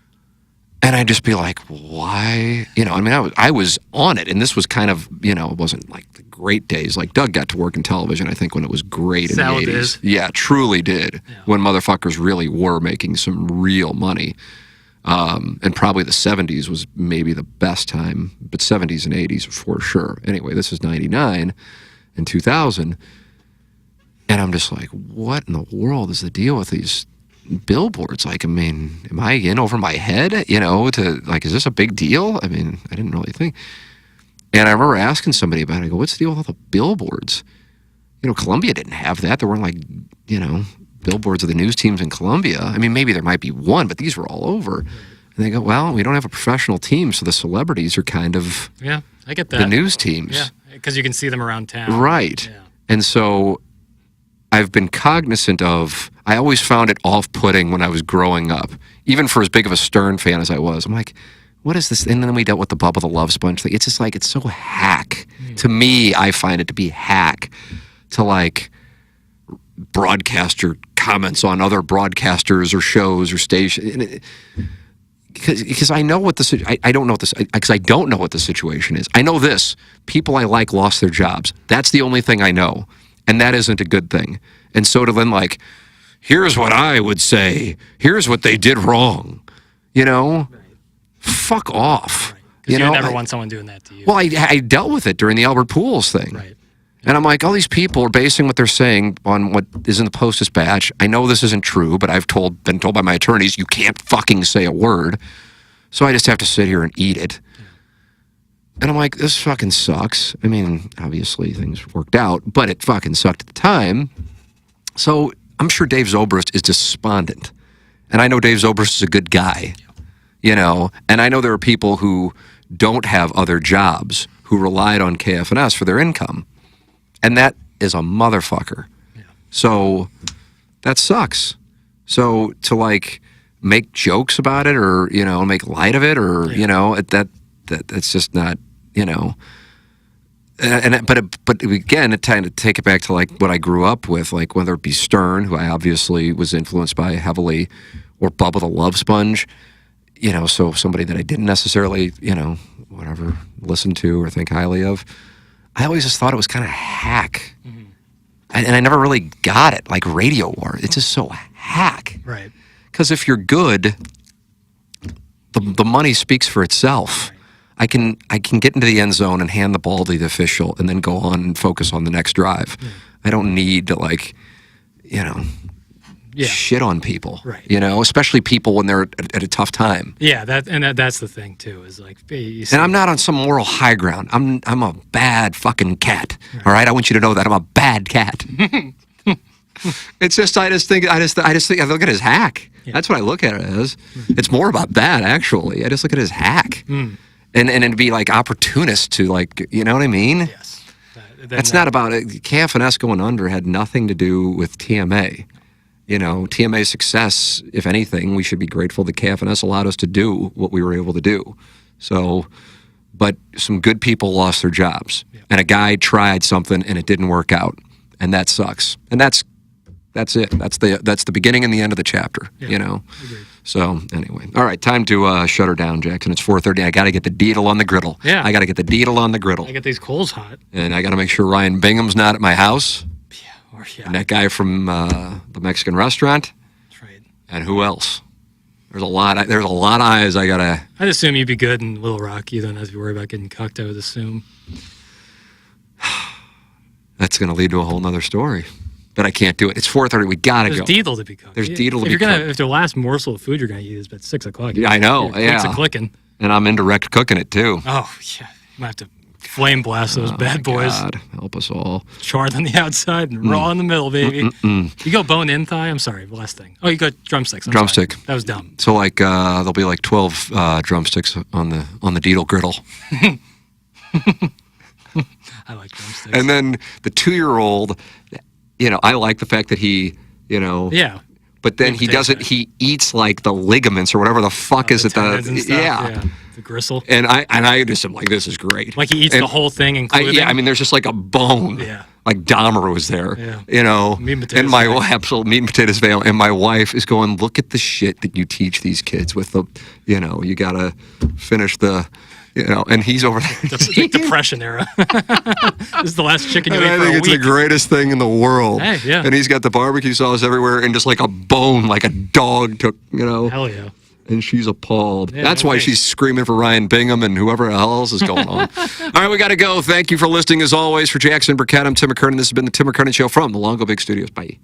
And I'd just be like, why? I was on it, and this was kind of, it wasn't like the great days. Like Doug got to work in television, I think, when it was great in the 80s. Yeah, truly did. Yeah. When motherfuckers really were making some real money. And probably the 70s was maybe the best time, but 70s and 80s for sure. Anyway, this is 99 and 2000. And I'm just like, what in the world is the deal with these billboards? Like, I mean, am I in over my head? Is this a big deal? I mean, I didn't really think. And I remember asking somebody about it. I go, what's the deal with all the billboards? Columbia didn't have that. There weren't billboards of the news teams in Columbia. I mean, maybe there might be one, but these were all over. And they go, well, we don't have a professional team, so the celebrities are kind of
I get that.
The news teams.
Yeah, because you can see them around town.
Right.
Yeah.
And so I've been cognizant of, I always found it off-putting when I was growing up, even for as big of a Stern fan as I was. I'm like, what is this? And then we dealt with the Bubba the Love Sponge thing. It's just like, it's so hack. To me, I find it to be hack to broadcaster comments on other broadcasters or shows or stations. Because I know what I don't know what this, because I don't know what the situation is. I know this. People I like lost their jobs. That's the only thing I know. And that isn't a good thing. And so to then here's what I would say. Here's what they did wrong. Right. Fuck off.
Right. You never want someone doing that to you.
Well, I dealt with it during the Albert Pujols thing.
Right.
And I'm like, all these people are basing what they're saying on what is in the Post-Dispatch. I know this isn't true, but been told by my attorneys, you can't fucking say a word. So I just have to sit here and eat it. Yeah. And I'm like, this fucking sucks. I mean, obviously things worked out, but it fucking sucked at the time. So I'm sure Dave Zobrist is despondent. And I know Dave Zobrist is a good guy, and I know there are people who don't have other jobs who relied on KFNS for their income. And that is a motherfucker. Yeah. So that sucks. So to make jokes about it or, make light of it or, that's just not, but again, trying to take it back to what I grew up with, whether it be Stern, who I obviously was influenced by heavily, or Bubba the Love Sponge, so somebody that I didn't necessarily, whatever, listen to or think highly of. I always just thought it was kind of hack. Mm-hmm. And I never really got it, like Radio War. It's just so hack.
Right.
Because if you're good, the money speaks for itself. Right. I can get into the end zone and hand the ball to the official and then go on and focus on the next drive. I don't need to shit on people.
Right.
You know, especially people when they're at a tough time.
Yeah, that's the thing too. Is like, you see,
And I'm not on some moral high ground. I'm a bad fucking cat. All right, I want you to know that I'm a bad cat. It's just I just think I look at his hack.
Yeah.
That's what I look at it as. It's more about that actually. I just look at his hack, and it'd be like opportunist to like, you know what I mean?
yes,
That's not about it. KFNS going under had nothing to do with TMA. You know, TMA's success, if anything, we should be grateful that KFNS allowed us to do what we were able to do. So, but some good people lost their jobs, and a guy tried something and it didn't work out, and that sucks. And that's it. That's the beginning and the end of the chapter.
Yeah,
you know.
agreed.
So anyway, all right, time to shut her down, Jackson. It's 4:30. I got to get the deedle on the griddle.
Yeah.
I got to get the deedle on the griddle,
I get these coals hot.
and I got to make sure Ryan Bingham's not at my house.
Yeah,
And that guy from the Mexican restaurant,
that's right.
and who else? There's a lot of eyes I gotta.
I'd assume you'd be good in Little Rock. You don't have to worry about getting cucked, I would assume.
That's gonna lead to a whole nother story, but I can't do it. It's 4:30. We gotta
There's
go.
Deedle to be cooked.
There's Deedle to be
If the last morsel of food you're gonna eat is about 6 o'clock.
Yeah, I know.
It's
Yeah,
a clicking.
and I'm indirect cooking it too.
Oh yeah, you might have to flame blast those bad boys.
God, help us all.
Charred on the outside and raw in the middle, baby. You go bone in thigh. I'm sorry, last thing. Oh, you go drumsticks. I'm
Drumstick.
sorry. That was dumb.
So like there'll be like 12 drumsticks on the Deedle griddle,
I like drumsticks.
and then the 2-year-old. You know, I like the fact that he, you know.
Yeah.
But then
Meat
he
potato
doesn't.
guy.
He eats like the ligaments or whatever the fuck is it?
tendons and stuff,
Yeah.
The gristle.
And I just am like, this is great.
Like he eats
And
the whole thing, including.
I mean, there's just like a bone.
Yeah.
Like Dahmer was there.
Yeah.
You know.
Meat and potatoes
and my
veal.
absolute meat and potatoes veal. And my wife is going, look at the shit that you teach these kids with the, you know, you gotta finish the, you know. And he's over there.
That's the Depression era. This is the last chicken you
And
ate
I
for
think
a
it's
week.
the greatest thing in the world.
Hey, yeah.
And he's got the barbecue sauce everywhere and just like a bone, like a dog took, you know.
Hell yeah.
And she's appalled.
Yeah,
That's
no
why
way.
she's screaming for Ryan Bingham and whoever else is going on. All right, we got to go. Thank you for listening, as always. For Jackson Burkett, I'm Tim McKernan. This has been the Tim McKernan Show from the Longo Big Studios. Bye.